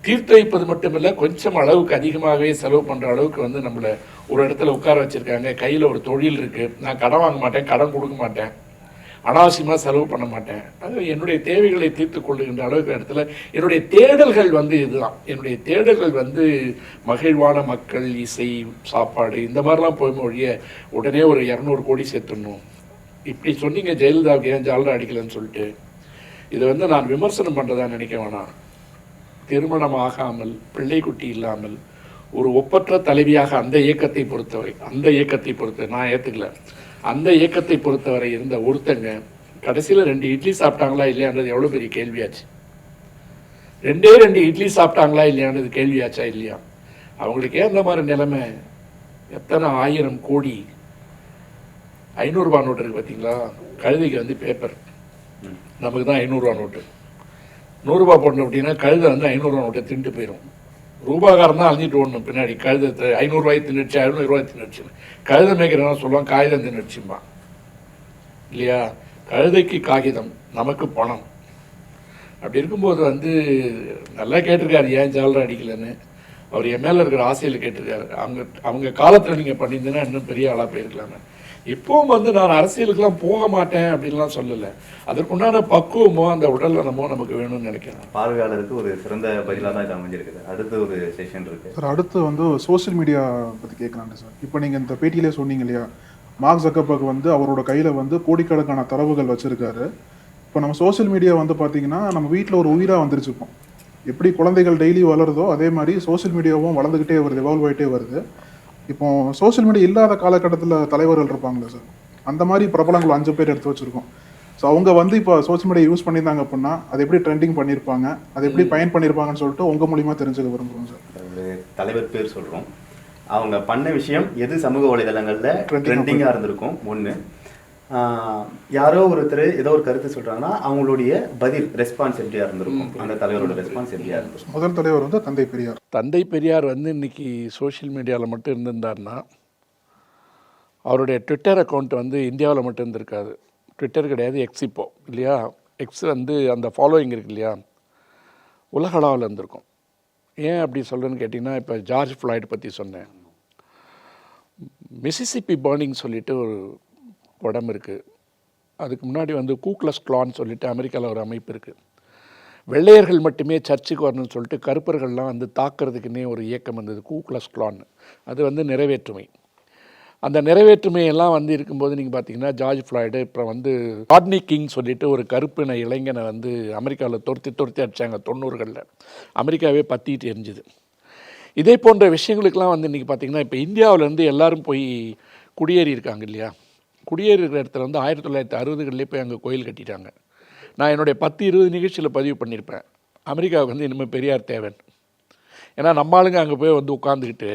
S3: தீர்த்து வைப்பது மட்டுமில்லை, கொஞ்சம் அளவுக்கு அதிகமாகவே செலவு பண்ணுற அளவுக்கு வந்து நம்மளை ஒரு இடத்துல உட்கார வச்சுருக்காங்க. கையில் ஒரு தொழில் இருக்குது. நான் கடன் வாங்க மாட்டேன், கடன் கொடுக்க மாட்டேன், அனாவசியமாக செலவு பண்ண மாட்டேன். அது என்னுடைய தேவைகளை தீர்த்து கொள்ளுகின்ற அளவுக்கு இடத்துல என்னுடைய தேடல்கள் வந்து இதுதான். என்னுடைய தேடல்கள் வந்து மகிழ்வான மக்கள், இசை, சாப்பாடு, இந்த மாதிரிலாம் போய் மொழிய உடனே ஒரு 200 கோடி சேர்த்துடணும். இப்படி சொன்னீங்க ஜெயலலிதாவுக்கு ஏன் ஜால்ரா அடிக்கலன்னு சொல்லிட்டு. இதை வந்து நான் விமர்சனம் பண்ணுறதா நினைக்க வேணாம். திருமணம் ஆகாமல் பிள்ளை குட்டி இல்லாமல் ஒரு ஒப்பற்ற தலைவியாக அந்த இயக்கத்தை பொறுத்தவரை நான் ஏற்றுக்கல. அந்த இயக்கத்தை பொறுத்தவரை இருந்த ஒருத்தங்க கடைசியில் 2 இட்லி சாப்பிட்டாங்களா இல்லையான்றது எவ்வளோ பெரிய கேள்வியாச்சு. 2 இட்லி சாப்பிட்டாங்களா இல்லையானது கேள்வியாச்சா இல்லையா? அவங்களுக்கே அந்த மாதிரி நிலைமை. எத்தனை 1000 கோடி 500 ரூபா நோட்டு இருக்குது பார்த்தீங்களா? கழுதைக்கு வந்து பேப்பர், நமக்கு தான் 500 ரூபா நோட்டு. 100 ரூபா போடணும் அப்படின்னா கழுதை வந்து 500 ரூபா நோட்டை தின்ட்டு போயிடும். ரூபாக்காரன் தான் அழிஞ்சிட்டு ஓடணும் பின்னாடி. கழுதை 500 ரூபாய் தின்னுச்சு, 500 ரூபாய் தின்னுச்சு. கழுதை மேய்க்கிறவங்க சொல்லுவாங்க காகிதம் தின்னுச்சுமா இல்லையா? கழுதைக்கு காகிதம், நமக்கு பணம். அப்படி இருக்கும்போது வந்து நல்லா கேட்டிருக்காரு ஏன் ஜாலரை அடிக்கலன்னு. அவர் என் மேலே இருக்கிற ஆசையில் கேட்டிருக்காரு. அவங்க காலத்தில் நீங்கள் பண்ணியிருந்தீங்கன்னா இன்னும் பெரிய ஆளாக போயிருக்கலாமே. இப்போவும் வந்து நான் அரசியலுக்கெல்லாம் போக மாட்டேன் அப்படின்லாம் சொல்லலை. அதற்குண்டான பக்குவமோ அந்த உடல்நலமோ நமக்கு வேணும்னு நினைக்கிறேன்.
S2: பார்வையாளருக்கு ஒரு சிறந்த பதிலாக தான் இது அமைஞ்சிருக்குது. அடுத்து ஒரு செஷன் இருக்குது
S4: சார். அடுத்து வந்து சோஷியல் மீடியா பற்றி கேட்கலாங்க சார். இப்போ நீங்கள் இந்த பேட்டியிலே சொன்னீங்க இல்லையா, மார்க் ஜக்கர்பர்க் வந்து அவரோட கையில் வந்து கோடிக்கணக்கான தரவுகள் வச்சுருக்காரு. இப்போ நம்ம சோஷியல் மீடியா வந்து பார்த்தீங்கன்னா நம்ம வீட்டில் ஒரு உயிராக வந்துருச்சுப்போம். எப்படி குழந்தைகள் டெய்லி வளருதோ அதே மாதிரி சோஷியல் மீடியாவும் வளர்ந்துக்கிட்டே வருது, எவால்வ் ஆகிட்டே வருது. இப்போ சோஷியல் மீடியா இல்லாத காலகட்டத்தில் தலைவர்கள் இருப்பாங்களே சார், அந்த மாதிரி பிரபலங்கள் 5 பேர் எடுத்து வச்சுருக்கோம். ஸோ அவங்க வந்து இப்போ சோஷியல் மீடியா யூஸ் பண்ணியிருந்தாங்க அப்படின்னா அது எப்படி ட்ரெண்டிங் பண்ணியிருப்பாங்க, அது எப்படி பயன் பண்ணியிருப்பாங்கன்னு சொல்லிட்டு உங்கள் மூலிமா தெரிஞ்சுக்க விரும்புகிறோம் சார்.
S2: அதாவது தலைவர் பேர் சொல்கிறோம், அவங்க பண்ண விஷயம் எது சமூக வலைதளங்களில் ட்ரெண்டிங்காக இருந்திருக்கும். ஒன்று, யாரோ ஒருத்தர் ஏதோ ஒரு கருத்து சொல்கிறாங்கன்னா அவங்களுடைய பதில் ரெஸ்பான்ஸ் எப்படியா இருந்திருக்கும், அந்த தலைவரோட ரெஸ்பான்ஸ் எப்படியா இருந்திருக்கும்.
S4: முதல் தலைவர் வந்து தந்தை பெரியார்.
S3: தந்தை பெரியார் வந்து இன்னைக்கு சோஷியல் மீடியாவில் மட்டும் இருந்திருந்தாருன்னா அவருடைய ட்விட்டர் அக்கௌண்ட் வந்து இந்தியாவில் மட்டும் இருந்திருக்காது. ட்விட்டர் கிடையாது, எக்ஸ் இப்போ இல்லையா? எக்ஸ் வந்து அந்த ஃபாலோயிங் இருக்கு இல்லையா, உலக அளவில் இருந்திருக்கும். ஏன் அப்படி சொல்கிறேன்னு கேட்டிங்கன்னா, இப்போ ஜார்ஜ் ஃப்ளாய்டு பற்றி சொன்னேன். மிசிசிப்பி பர்னிங் சொல்லிட்டு ஒரு படம் இருக்குது. அதுக்கு முன்னாடி வந்து கூக்லஸ் கிளான் சொல்லிட்டு அமெரிக்காவில் ஒரு அமைப்பு இருக்குது. வெள்ளையர்கள் மட்டுமே சர்ச்சுக்கு வரணும்னு சொல்லிட்டு கருப்பர்கள்லாம் வந்து தாக்குறதுக்குன்னே ஒரு இயக்கம் வந்தது, கூக்லஸ் கிளான். அது வந்து நிறைவேற்றுமை. அந்த நிறைவேற்றுமையெல்லாம் வந்து இருக்கும்போது நீங்கள் பார்த்தீங்கன்னா ஜார்ஜ் ஃப்ளாய்டு, அப்புறம் வந்து ராட்னி கிங் சொல்லிட்டு ஒரு கருப்பின இளைஞனை வந்து அமெரிக்காவில் துரத்தி அடித்தாங்க 90களில். அமெரிக்காவே பற்றிட்டு எரிஞ்சுது. இதே போன்ற விஷயங்களுக்கெல்லாம் வந்து இன்றைக்கி பார்த்திங்கன்னா இப்போ இந்தியாவிலேருந்து எல்லோரும் போய் குடியேறி இருக்காங்க இல்லையா? குடியேறி இருக்கிற இடத்துல வந்து 1960களிலே போய் அங்கே கோயில் கட்டிட்டாங்க. நான் என்னுடைய 10-20 நிகழ்ச்சியில் பதிவு பண்ணியிருப்பேன், அமெரிக்காவுக்கு வந்து இனிமேல் பெரியார் தேவன். ஏன்னா நம்ம ஆளுங்க அங்கே போய் வந்து உட்காந்துக்கிட்டு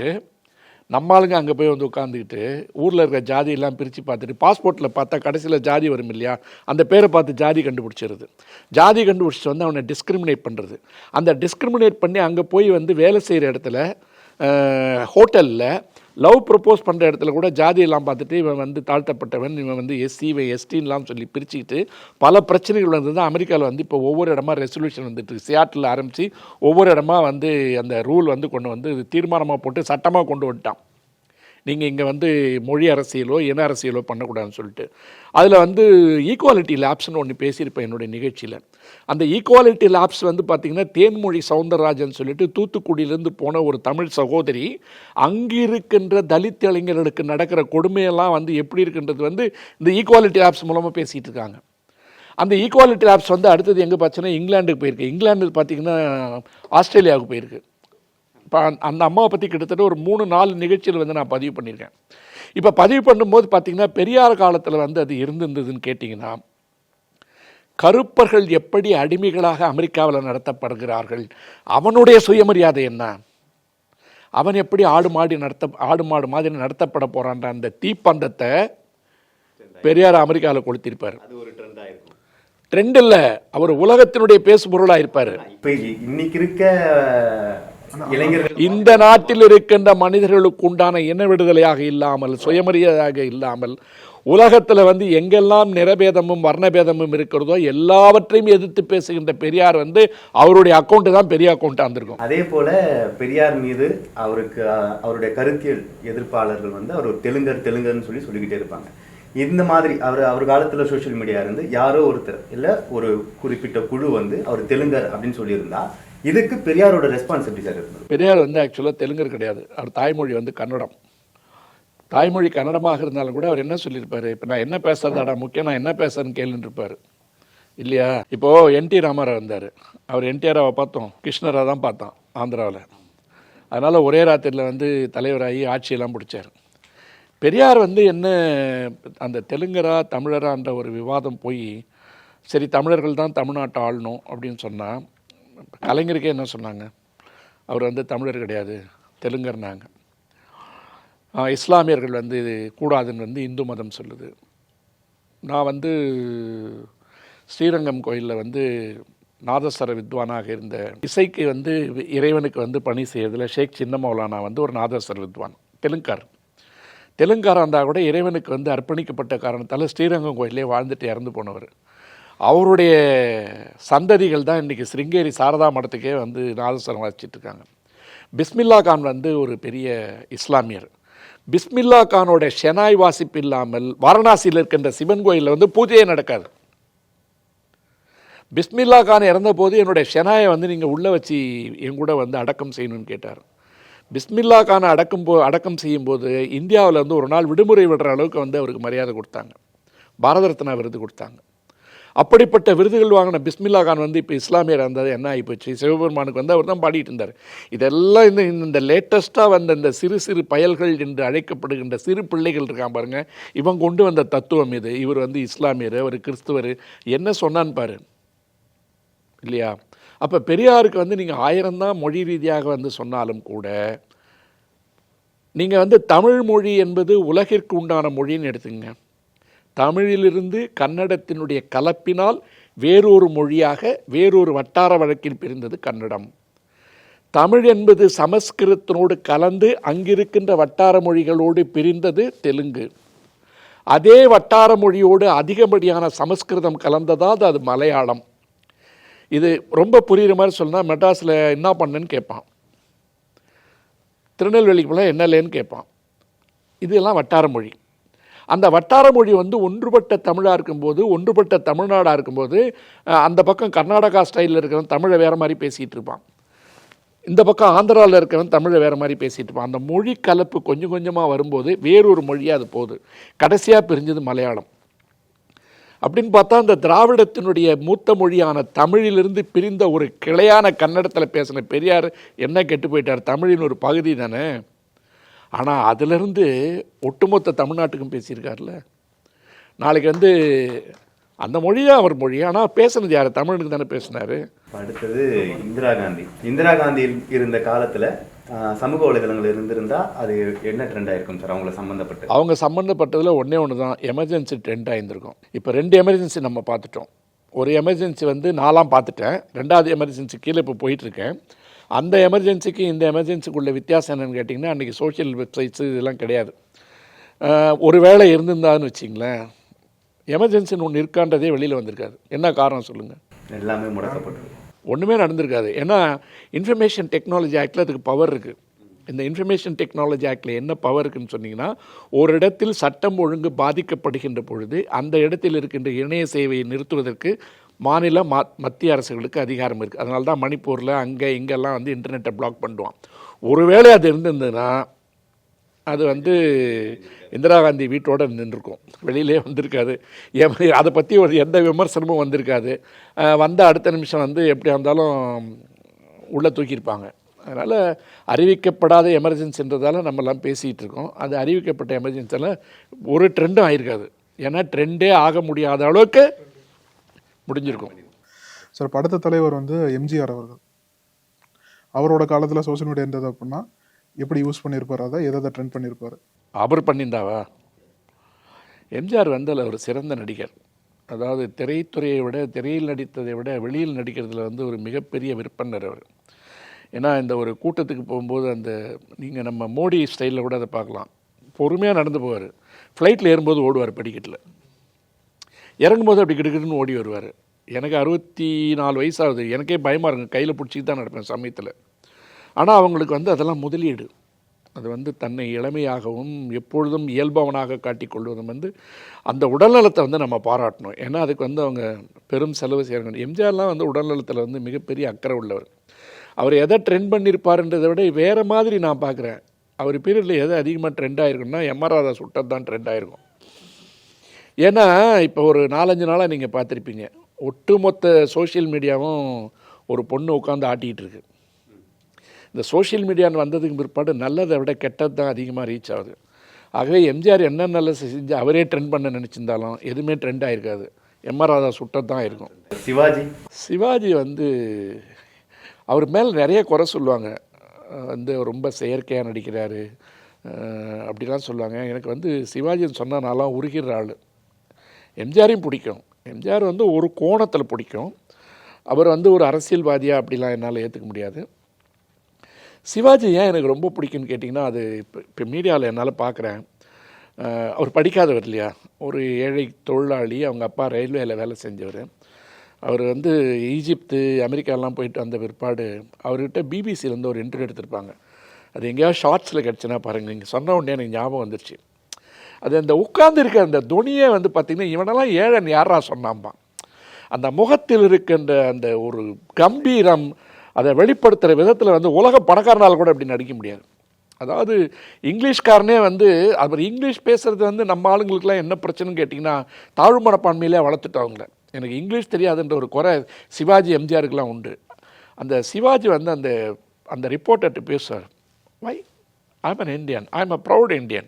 S3: ஊரில் இருக்கிற ஜாதியெல்லாம் பிரித்து பார்த்துட்டு பாஸ்போர்ட்டில் பார்த்தா கடைசியில் ஜாதி வரும் இல்லையா, அந்த பேரை பார்த்து ஜாதி கண்டுபிடிச்சிருது. ஜாதி கண்டுபிடிச்சிட்டு வந்து அவனை டிஸ்கிரிமினேட் பண்ணுறது. அந்த டிஸ்கிரிமினேட் பண்ணி அங்கே போய் வந்து வேலை செய்கிற இடத்துல ஹோட்டலில் லவ் ப்ரப்போஸ் பண்ணுற இடத்துல கூட ஜாதியெல்லாம் பார்த்துட்டு இவன் வந்து தாழ்த்தப்பட்டவன், இவன் வந்து எஸ்சி, இவன் எஸ்டின்லாம் சொல்லி பிரிச்சுக்கிட்டு பல பிரச்சனைகள் வந்தது. அமெரிக்காவில் வந்து இப்போ ஒவ்வொரு இடமா ரெசல்யூஷன் வந்துட்டு சியாட்டில் ஆரம்பித்து ஒவ்வொரு இடமா வந்து அந்த ரூல் வந்து கொண்டு வந்து தீர்மானமாக போட்டு சட்டமாக கொண்டு வந்துட்டான். நீங்கள் இங்கே வந்து மொழி அரசியலோ இன அரசியலோ பண்ணக்கூடாதுன்னு சொல்லிட்டு. அதில் வந்து ஈக்குவாலிட்டி லேப்ஸ்னு ஒன்று பேசியிருப்பேன் என்னுடைய நிகழ்ச்சியில். அந்த ஈக்குவாலிட்டி லேப்ஸ் வந்து பார்த்திங்கன்னா தேன்மொழி சவுந்தரராஜன் சொல்லிட்டு தூத்துக்குடியிலேருந்து போன ஒரு தமிழ் சகோதரி அங்கே இருக்கின்ற தலித் இளைஞர்களுக்கு நடக்கிற கொடுமையெல்லாம் வந்து எப்படி இருக்குன்றது வந்து இந்த ஈக்குவாலிட்டி லேப்ஸ் மூலமாக பேசிகிட்டு இருக்காங்க. அந்த ஈக்குவாலிட்டி லேப்ஸ் வந்து அடுத்தது எங்கே பார்த்தீங்கன்னா இங்கிலாந்துக்கு போயிருக்கு. இங்கிலாந்து பார்த்திங்கன்னா ஆஸ்திரேலியாவுக்கு போயிருக்கு. இப்போ அந்த அம்மாவை பற்றி கிட்டத்தட்ட ஒரு 3-4 நிகழ்ச்சியில் வந்து நான் பதிவு பண்ணியிருக்கேன். இப்போ பதிவு பண்ணும்போது பார்த்திங்கன்னா பெரியார் காலத்தில் வந்து அது இருந்ததுன்னு கேட்டிங்கன்னா, கருப்பர்கள் எப்படி அடிமைகளாக அமெரிக்காவில் நடத்தப்படுகிறார்கள், அவனுடைய சுயமரியாதை என்ன, அவன் எப்படி ஆடு மாடு மாதிரி நடத்தப்பட போகிறான்ற அந்த தீப்பந்தத்தை பெரியார் அமெரிக்காவில் கொளுத்திருப்பார். ட்ரெண்ட் இல்லை, அவர் உலகத்தினுடைய பேசு பொருளாக இருப்பார்.
S2: இப்போ இன்னைக்கு இருக்க
S3: இந்த நாட்டில் இருக்கின்ற மனிதர்களுக்கு உண்டான இன விடுதலையாக இல்லாமல் சுயமரியாதையாக இல்லாமல் உலகத்தில் வந்து எங்கெல்லாம் நிறபேதமும் வர்ணபேதமும் இருக்கிறதோ எல்லாவற்றையும் எதிர்த்து பேசுகின்ற பெரியார் வந்து அவருடைய அக்கௌண்ட் தான் பெரிய அக்கௌண்ட்டாக இருந்திருக்கும்.
S2: அதே போல பெரியார் மீது அவருடைய கருத்தியல் எதிர்ப்பாளர்கள் வந்து அவர் தெலுங்கர்னு சொல்லிக்கிட்டே இருப்பாங்க. இந்த மாதிரி அவர் காலத்தில் சோஷியல் மீடியா இருந்து யாரோ ஒருத்தர் இல்லை ஒரு குறிப்பிட்ட குழு வந்து அவர் தெலுங்கர் அப்படின்னு சொல்லியிருந்தா இதுக்கு பெரியாரோட ரெஸ்பான்ஸ் எப்படி சார் இருந்தது?
S3: பெரியார் வந்து ஆக்சுவலாக தெலுங்கர் கிடையாது, அவர் தாய்மொழி வந்து கன்னடம். தாய்மொழி கன்னடமாக இருந்தாலும் கூட அவர் என்ன சொல்லியிருப்பார், இப்போ நான் என்ன பேசுறதாடா முக்கியம், நான் என்ன பேசுறேன்னு கேளுன்னு இருப்பார் இல்லையா? இப்போது என்டி ராமாராவ் வந்தார், அவர் என்டிஆராவை பார்த்தோம், கிருஷ்ணராக தான் பார்த்தோம் ஆந்திராவில். அதனால் ஒரே ராத்திரியில் வந்து தலைவராகி ஆட்சியெல்லாம் பிடிச்சார். பெரியார் வந்து என்ன அந்த தெலுங்கரா தமிழரான்ற ஒரு விவாதம் போய் சரி தமிழர்கள் தான் தமிழ்நாட்டை ஆளணும் அப்படின்னு சொன்னால் கலைஞருக்கே என்ன சொன்னாங்க, அவர் வந்து தமிழர் கிடையாது, தெலுங்கர்னாங்க. இஸ்லாமியர்கள் வந்து இது கூடாதுன்னு வந்து இந்து மதம் சொல்லுது. நான் வந்து ஸ்ரீரங்கம் கோயிலில் வந்து நாதஸ்வர வித்வானாக இருந்த இசைக்கு வந்து இறைவனுக்கு வந்து பணி செய்யறதுல ஷேக் சின்ன மௌலானா வந்து ஒரு நாதஸ்வர வித்வான், தெலுங்காரா இருந்தால் கூட இறைவனுக்கு வந்து அர்ப்பணிக்கப்பட்ட காரணத்தால் ஸ்ரீரங்கம் கோயிலே வாழ்ந்துட்டு இறந்து போனவர். அவருடைய சந்ததிகள் தான் இன்றைக்கி சிருங்கேரி சாரதா மடத்துக்கே வந்து நாதஸ்வரம் வாசிச்சிட்ருக்காங்க. பிஸ்மில்லா கான் வந்து ஒரு பெரிய இஸ்லாமியர். பிஸ்மில்லா கானோட ஷெனாய் வாசிப்பு இல்லாமல் வாரணாசியில் இருக்கின்ற சிவன் கோயிலில் வந்து பூஜையே நடக்காது. பிஸ்மில்லா கான் இறந்த போது என்னுடைய ஷெனாயை வந்து நீங்கள் உள்ளே வச்சு என் கூட வந்து அடக்கம் செய்யணும்னு கேட்டார். பிஸ்மில்லா கானை அடக்கம் செய்யும்போது இந்தியாவில் வந்து ஒரு நாள் விடுமுறை விடுற அளவுக்கு வந்து அவருக்கு மரியாதை கொடுத்தாங்க, பாரத ரத்னா விருது கொடுத்தாங்க. அப்படிப்பட்ட விருதுகள் வாங்கின பிஸ்மில்லா கான் வந்து இப்போ இஸ்லாமியர் இருந்தது என்ன ஆகிப்போச்சு, சிவபெருமானுக்கு வந்து அவர் தான் பாடிட்டு இருந்தார். இதெல்லாம் இந்த லேட்டஸ்ட்டாக வந்த இந்த சிறு சிறு பயல்கள் என்று அழைக்கப்படுகின்ற சிறு பிள்ளைகள் இருக்கான் பாருங்க, இவன் கொண்டு வந்த தத்துவம் இது. இவர் வந்து இஸ்லாமியர், அவர் கிறிஸ்துவர், என்ன சொன்னான்னு பாரு இல்லையா? அப்போ பெரியாருக்கு வந்து நீங்கள் 1000 தான் மொழி ரீதியாக வந்து சொன்னாலும் கூட நீங்கள் வந்து தமிழ் மொழி என்பது உலகிற்கு உண்டான மொழின்னு எடுத்துங்க. தமிழிலிருந்து கன்னடத்தினுடைய கலப்பினால் வேறொரு மொழியாக வேறொரு வட்டார வழக்கில் பிரிந்தது கன்னடம். தமிழ் என்பது சமஸ்கிருதத்தினோடு கலந்து அங்கிருக்கின்ற வட்டார மொழிகளோடு பிரிந்தது தெலுங்கு. அதே வட்டார மொழியோடு அதிகப்படியான சமஸ்கிருதம் கலந்ததால் அது மலையாளம். இது ரொம்ப புரிகிற மாதிரி சொன்னால் மெட்ராஸில் என்ன பண்ணேன்னு கேட்பான், திருநெல்வேலிக்கு போல என்னலேன்னு கேட்பான். இதெல்லாம் வட்டார மொழி. அந்த வட்டார மொழி வந்து ஒன்றுபட்ட தமிழாக இருக்கும்போது, ஒன்றுபட்ட தமிழ்நாடாக இருக்கும்போது, அந்த பக்கம் கர்நாடகா ஸ்டைலில் இருக்கிறவன் தமிழை வேறு மாதிரி பேசிகிட்டு இருப்பான், இந்த பக்கம் ஆந்திராவில் இருக்கிறவன் தமிழை வேறு மாதிரி பேசிகிட்டு இருப்பான். அந்த மொழி கலப்பு கொஞ்சம் கொஞ்சமாக வரும்போது வேறொரு மொழியாக அது போகுது. கடைசியாக பிரிஞ்சது மலையாளம். அப்படின்னு பார்த்தா அந்த திராவிடத்தினுடைய மூத்த மொழியான தமிழிலிருந்து பிரிந்த ஒரு கிளையான கன்னடத்தில் பேசின பெரியார் என்ன கெட்டு போயிட்டார், தமிழின் ஒரு பகுதி தானே. ஆனால் அதிலிருந்து ஒட்டுமொத்த தமிழ்நாட்டுக்கும் பேசியிருக்காருல. நாளைக்கு வந்து அந்த மொழி தான் அவர் மொழி, ஆனால் பேசுனது யார், தமிழுக்கு தானே பேசினார்.
S2: அடுத்தது இந்திரா காந்தி இருந்த காலத்தில் சமூக வலைதளங்கள் இருந்திருந்தா அது என்ன ட்ரெண்ட் ஆயிருக்கும் சார்? அவங்க
S3: சம்மந்தப்பட்டதில் ஒன்று தான் எமர்ஜென்சி ட்ரெண்ட் ஆகியிருந்திருக்கும். இப்போ 2 எமர்ஜென்சி நம்ம பார்த்துட்டோம். ஒரு எமர்ஜென்சி வந்து நான்லாம் பார்த்துட்டேன், 2வது எமர்ஜென்சி கீழே இப்போ போயிட்டுருக்கேன். அந்த எமர்ஜென்சிக்கு இந்த எமர்ஜென்சிக்குள்ள வித்தியாசம் என்னென்னு கேட்டிங்கன்னா, அன்றைக்கி சோஷியல் வெப்சைட்ஸு இதெல்லாம் கிடையாது. ஒரு வேளை இருந்திருந்தான்னு வச்சிங்களேன், எமர்ஜென்சின்னு ஒன்று இருக்கான்றதே வெளியில் வந்திருக்காது. என்ன காரணம் சொல்லுங்கள்?
S2: எல்லாமே முடக்கப்பட்டது,
S3: ஒன்றுமே நடந்திருக்காது. ஏன்னா இன்ஃபர்மேஷன் டெக்னாலஜி ஆக்டில் அதுக்கு பவர் இருக்குது. இந்த இன்ஃபர்மேஷன் டெக்னாலஜி ஆக்டில் என்ன பவர் இருக்குதுன்னு சொன்னிங்கன்னா, ஒரு இடத்தில் சட்டம் ஒழுங்கு பாதிக்கப்படுகின்ற பொழுது அந்த இடத்தில் இருக்கின்ற இணைய சேவையை நிறுத்துவதற்கு மாநில மத்திய அரசுகளுக்கு அதிகாரம் இருக்குது. அதனால தான் மணிப்பூரில் அங்கே இங்கெல்லாம் வந்து இன்டர்நெட்டை பிளாக் பண்ணுவான். ஒருவேளை அது இருந்திருந்ததுன்னா அது வந்து இந்திரா காந்தி வீட்டோடு நின்றுருக்கும், வெளியிலே வந்திருக்காது. அதை பற்றி ஒரு எந்த விமர்சனமும் வந்திருக்காது. வந்த அடுத்த நிமிஷம் வந்து எப்படியா இருந்தாலும் உள்ளே தூக்கியிருப்பாங்க. அதனால் அறிவிக்கப்படாத எமர்ஜென்சின்றதால நம்மலாம் பேசிகிட்டு இருக்கோம். அது அறிவிக்கப்பட்ட எமர்ஜென்சியில் ஒரு ட்ரெண்டும் ஆகிருக்காது. ஏன்னா ட்ரெண்டே ஆக முடியாத அளவுக்கு முடிஞ்சிருக்கும்.
S4: சார், படுத்த தலைவர் வந்து எம்ஜிஆர் அவர்கள், அவரோட காலத்தில் சோஷியல் மீடியா இருந்தது அப்படின்னா எப்படி யூஸ் பண்ணியிருப்பார், அதை எதை ட்ரெண்ட் பண்ணியிருப்பார்?
S3: அவர் பண்ணியிருந்தாவா? எம்ஜிஆர் வந்து ஒரு சிறந்த நடிகர். அதாவது திரைத்துறையை விட, திரையில் நடித்ததை விட வெளியில் நடிக்கிறதுல வந்து ஒரு மிகப்பெரிய விற்பனர் அவர். ஏன்னா இந்த ஒரு கூட்டத்துக்கு போகும்போது அந்த நீங்கள் நம்ம மோடி ஸ்டைலில் கூட அதை பார்க்கலாம், பொறுமையாக நடந்து போவார். ஃப்ளைட்டில் ஏறும்போது ஓடுவார், படிக்கட்டில் இறங்கும்போது அப்படி கிடுக்கிட்டுன்னு ஓடி வருவார். எனக்கு 64 வயசாகுது, எனக்கே பயமாக இருக்கும், கையில் பிடிச்சிட்டு தான் நடப்பேன் சமயத்தில். ஆனால் அவங்களுக்கு வந்து அதெல்லாம் முதலீடு. அது வந்து தன்னை இளமையாகவும் எப்பொழுதும் இயல்பவனாக காட்டிக்கொள்வதும் வந்து அந்த உடல்நலத்தை வந்து நம்ம பாராட்டணும். ஏன்னா அதுக்கு வந்து அவங்க பெரும் செலவு செய்கிறாங்க. எம்ஜிஆர்லாம் வந்து உடல்நலத்தில் வந்து மிகப்பெரிய அக்கறை உள்ளவர். அவர் எதை ட்ரெண்ட் பண்ணியிருப்பாருன்றதை விட வேறு மாதிரி நான் பார்க்குறேன். அவர் பீரியடில் எதை அதிகமாக ட்ரெண்ட் ஆகிருக்குன்னா எம்ஆர் ராதா சுட்டது தான் ட்ரெண்ட் ஆகிருக்கும். ஏன்னா இப்போ ஒரு 4-5 நாளாக நீங்கள் பார்த்துருப்பீங்க, ஒட்டுமொத்த சோஷியல் மீடியாவும் ஒரு பொண்ணு உட்காந்து ஆட்டிகிட்டு இருக்கு. இந்த சோஷியல் மீடியான்னு வந்ததுக்கு பிற்பாடு நல்லதை விட கெட்டது தான் அதிகமாக ரீச் ஆகுது. ஆகவே எம்ஜிஆர் என்ன நல்லது செஞ்சு அவரே ட்ரெண்ட் பண்ண நினச்சிருந்தாலும் எதுவுமே ட்ரெண்ட் ஆகிருக்காது, எம்ஆர் ராதா சுட்டது தான் இருக்கும்.
S2: சிவாஜி
S3: சிவாஜி வந்து அவர் மேலே நிறைய குறை சொல்லுவாங்க, வந்து ரொம்ப செயற்கையாக நடிக்கிறாரு அப்படிலாம் சொல்லுவாங்க. எனக்கு வந்து சிவாஜின்னு சொன்னால் நான்லாம் உருகிற ஆள். எம்ஜிஆரையும் பிடிக்கும், எம்ஜிஆர் வந்து ஒரு கோணத்தில் பிடிக்கும், அவர் வந்து ஒரு அரசியல்வாதியாக அப்படிலாம் என்னால் ஏற்றுக்க முடியாது. சிவாஜி ஏன் எனக்கு ரொம்ப பிடிக்குன்னு கேட்டிங்கன்னா, அது இப்போ மீடியாவில் என்னால் பார்க்குறேன். அவர் படிக்காதவர் இல்லையா, ஒரு ஏழை தொழிலாளி, அவங்க அப்பா ரயில்வேயில் வேலை செஞ்சவர். அவர் வந்து ஈஜிப்து அமெரிக்காலாம் போயிட்டு வந்த பிற்பாடு அவர்கிட்ட பிபிசியிலேருந்து ஒரு இன்டர்வியூ எடுத்திருப்பாங்க. அது எங்கேயாவது ஷார்ட்ஸில் கிடச்சுன்னா பாருங்கள், நீங்கள் சொன்ன உடனே எனக்கு ஞாபகம் வந்துருச்சு. அது அந்த உட்கார்ந்துருக்க அந்த துணியை வந்து பார்த்திங்கன்னா, இவனெல்லாம் ஏழன் யாரா சொன்னாம்பான். அந்த முகத்தில் இருக்கின்ற அந்த ஒரு கம்பீரம், அதை வெளிப்படுத்துகிற விதத்தில் வந்து உலக பணக்காரனால் கூட அப்படி நடிக்க முடியாது. அதாவது இங்கிலீஷ்காரனே வந்து அவர் இங்கிலீஷ் பேசுகிறது வந்து நம்ம ஆளுங்களுக்குலாம் என்ன பிரச்சனைன்னு கேட்டிங்கன்னா, தாழ்வு மனப்பான்மையிலே வளர்த்துட்டவங்கள. எனக்கு இங்கிலீஷ் தெரியாதுன்ற ஒரு குறை சிவாஜி எம்ஜிஆருக்கெலாம் உண்டு. அந்த சிவாஜி வந்து அந்த அந்த ரிப்போர்ட்டர்கிட்ட பேசுவார், why I'm an Indian, I'm a proud Indian,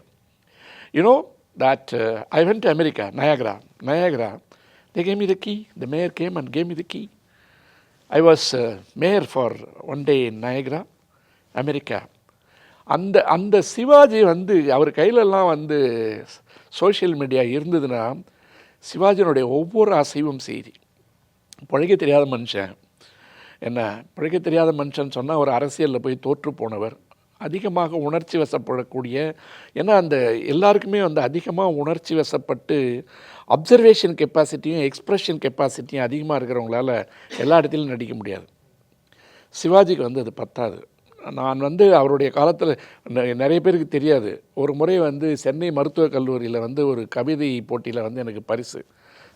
S3: you know that I went to America, Niagara, they gave me the key, the mayor came and gave me the key. I was mayor for one day in Niagara, America. அந்த சிவாஜி வந்து அவர் கையிலெல்லாம் வந்து சோஷியல் மீடியா இருந்ததுன்னா, சிவாஜியினுடைய ஒவ்வொரு அசைவும் செய்தி. பிழைக்க தெரியாத மனுஷன், என்ன பிழைக்க தெரியாத மனுஷன் சொன்னால் அவர் அரசியலில் போய் தோற்று போனவர், அதிகமாக உணர்ச்சி வசப்படக்கூடிய, ஏன்னா அந்த எல்லாருக்குமே வந்து அதிகமாக உணர்ச்சி வசப்பட்டு அப்சர்வேஷன் கெப்பாசிட்டியும் எக்ஸ்ப்ரெஷன் கெப்பாசிட்டியும் அதிகமாக இருக்கிறவங்களால எல்லா இடத்துலையும் நடிக்க முடியாது. சிவாஜிக்கு வந்து அது பத்தாது. நான் வந்து அவருடைய காலத்தில் நிறைய பேருக்கு தெரியாது, ஒரு முறை வந்து சென்னை மருத்துவக் கல்லூரியில் வந்து ஒரு கவிதை போட்டியில் வந்து எனக்கு பரிசு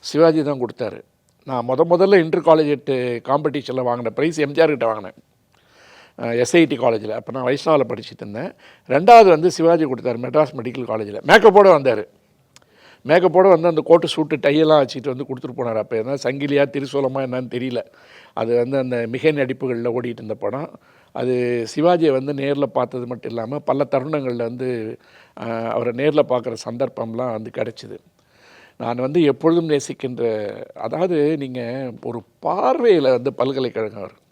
S3: சிவாஜி தான் கொடுத்தாரு. நான் முதல்ல இன்டர் காலேஜ் காம்படிஷனில் வாங்கின ப்ரைஸ் எம்ஜிஆர்கிட்ட வாங்கினேன், எஸ்ஐடி காலேஜில். அப்போ நான் வைஷ்ணவில் படிச்சுட்டு இருந்தேன். ரெண்டாவது வந்து சிவாஜி கொடுத்தாரு மெட்ராஸ் மெடிக்கல் காலேஜில். மேக்கப்போடு வந்தார், மேக்கப்போடு வந்து அந்த கோட்டு சூட்டு டையெல்லாம் வச்சுட்டு வந்து கொடுத்துட்டு போனார். அப்போ என்ன சங்கிலியா திரிசூலமாக என்னன்னு தெரியல, அது வந்து அந்த மிகை நடிப்புகளில் ஓடிட்டு இருந்த படம். அது சிவாஜியை வந்து நேரில் பார்த்தது மட்டும் இல்லாமல் பல தருணங்களில் வந்து அவரை நேரில் பார்க்குற சந்தர்ப்பம்லாம் வந்து கிடச்சிது. நான் வந்து எப்பொழுதும் நேசிக்கின்ற, அதாவது நீங்கள் ஒரு பார்வையில் வந்து பல்கலைக்கழகம் வரும்,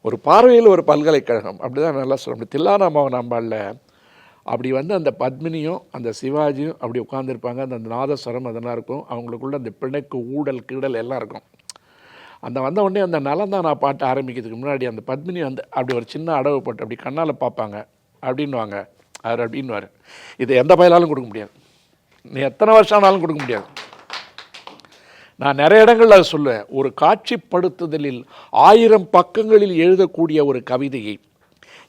S3: ஒரு பார்வையில் ஒரு பல்கலைக்கழகம், அப்படி தான் நல்லா சொல்ல முடியும். தில்லானாமாவை நம்பால அப்படி வந்து அந்த பத்மினியும் அந்த சிவாஜியும் அப்படி உட்காந்துருப்பாங்க. அந்த நாதஸ்வரம் அதெல்லாம் இருக்கும், அவங்களுக்குள்ள அந்த பிணைக்கு ஊடல் கீடல் எல்லாம் இருக்கும். அந்த வந்த உடனே அந்த நலந்தானா பாட்டு ஆரம்பிக்கிறதுக்கு முன்னாடி அந்த பத்மினி வந்து அப்படி ஒரு சின்ன அடவு போட்டு அப்படி கண்ணால் பார்ப்பாங்க, அப்படின்வாங்க அவர் அப்படின்வார். இது எந்த பயலாலும் கொடுக்க முடியாது, நீ எத்தனை வருஷம் ஆனாலும் கொடுக்க முடியாது. நான் நிறைய இடங்களில் அதை சொல்லுவேன், ஒரு காட்சிப்படுத்துதலில் 1000 பக்கங்களில் எழுதக்கூடிய ஒரு கவிதையை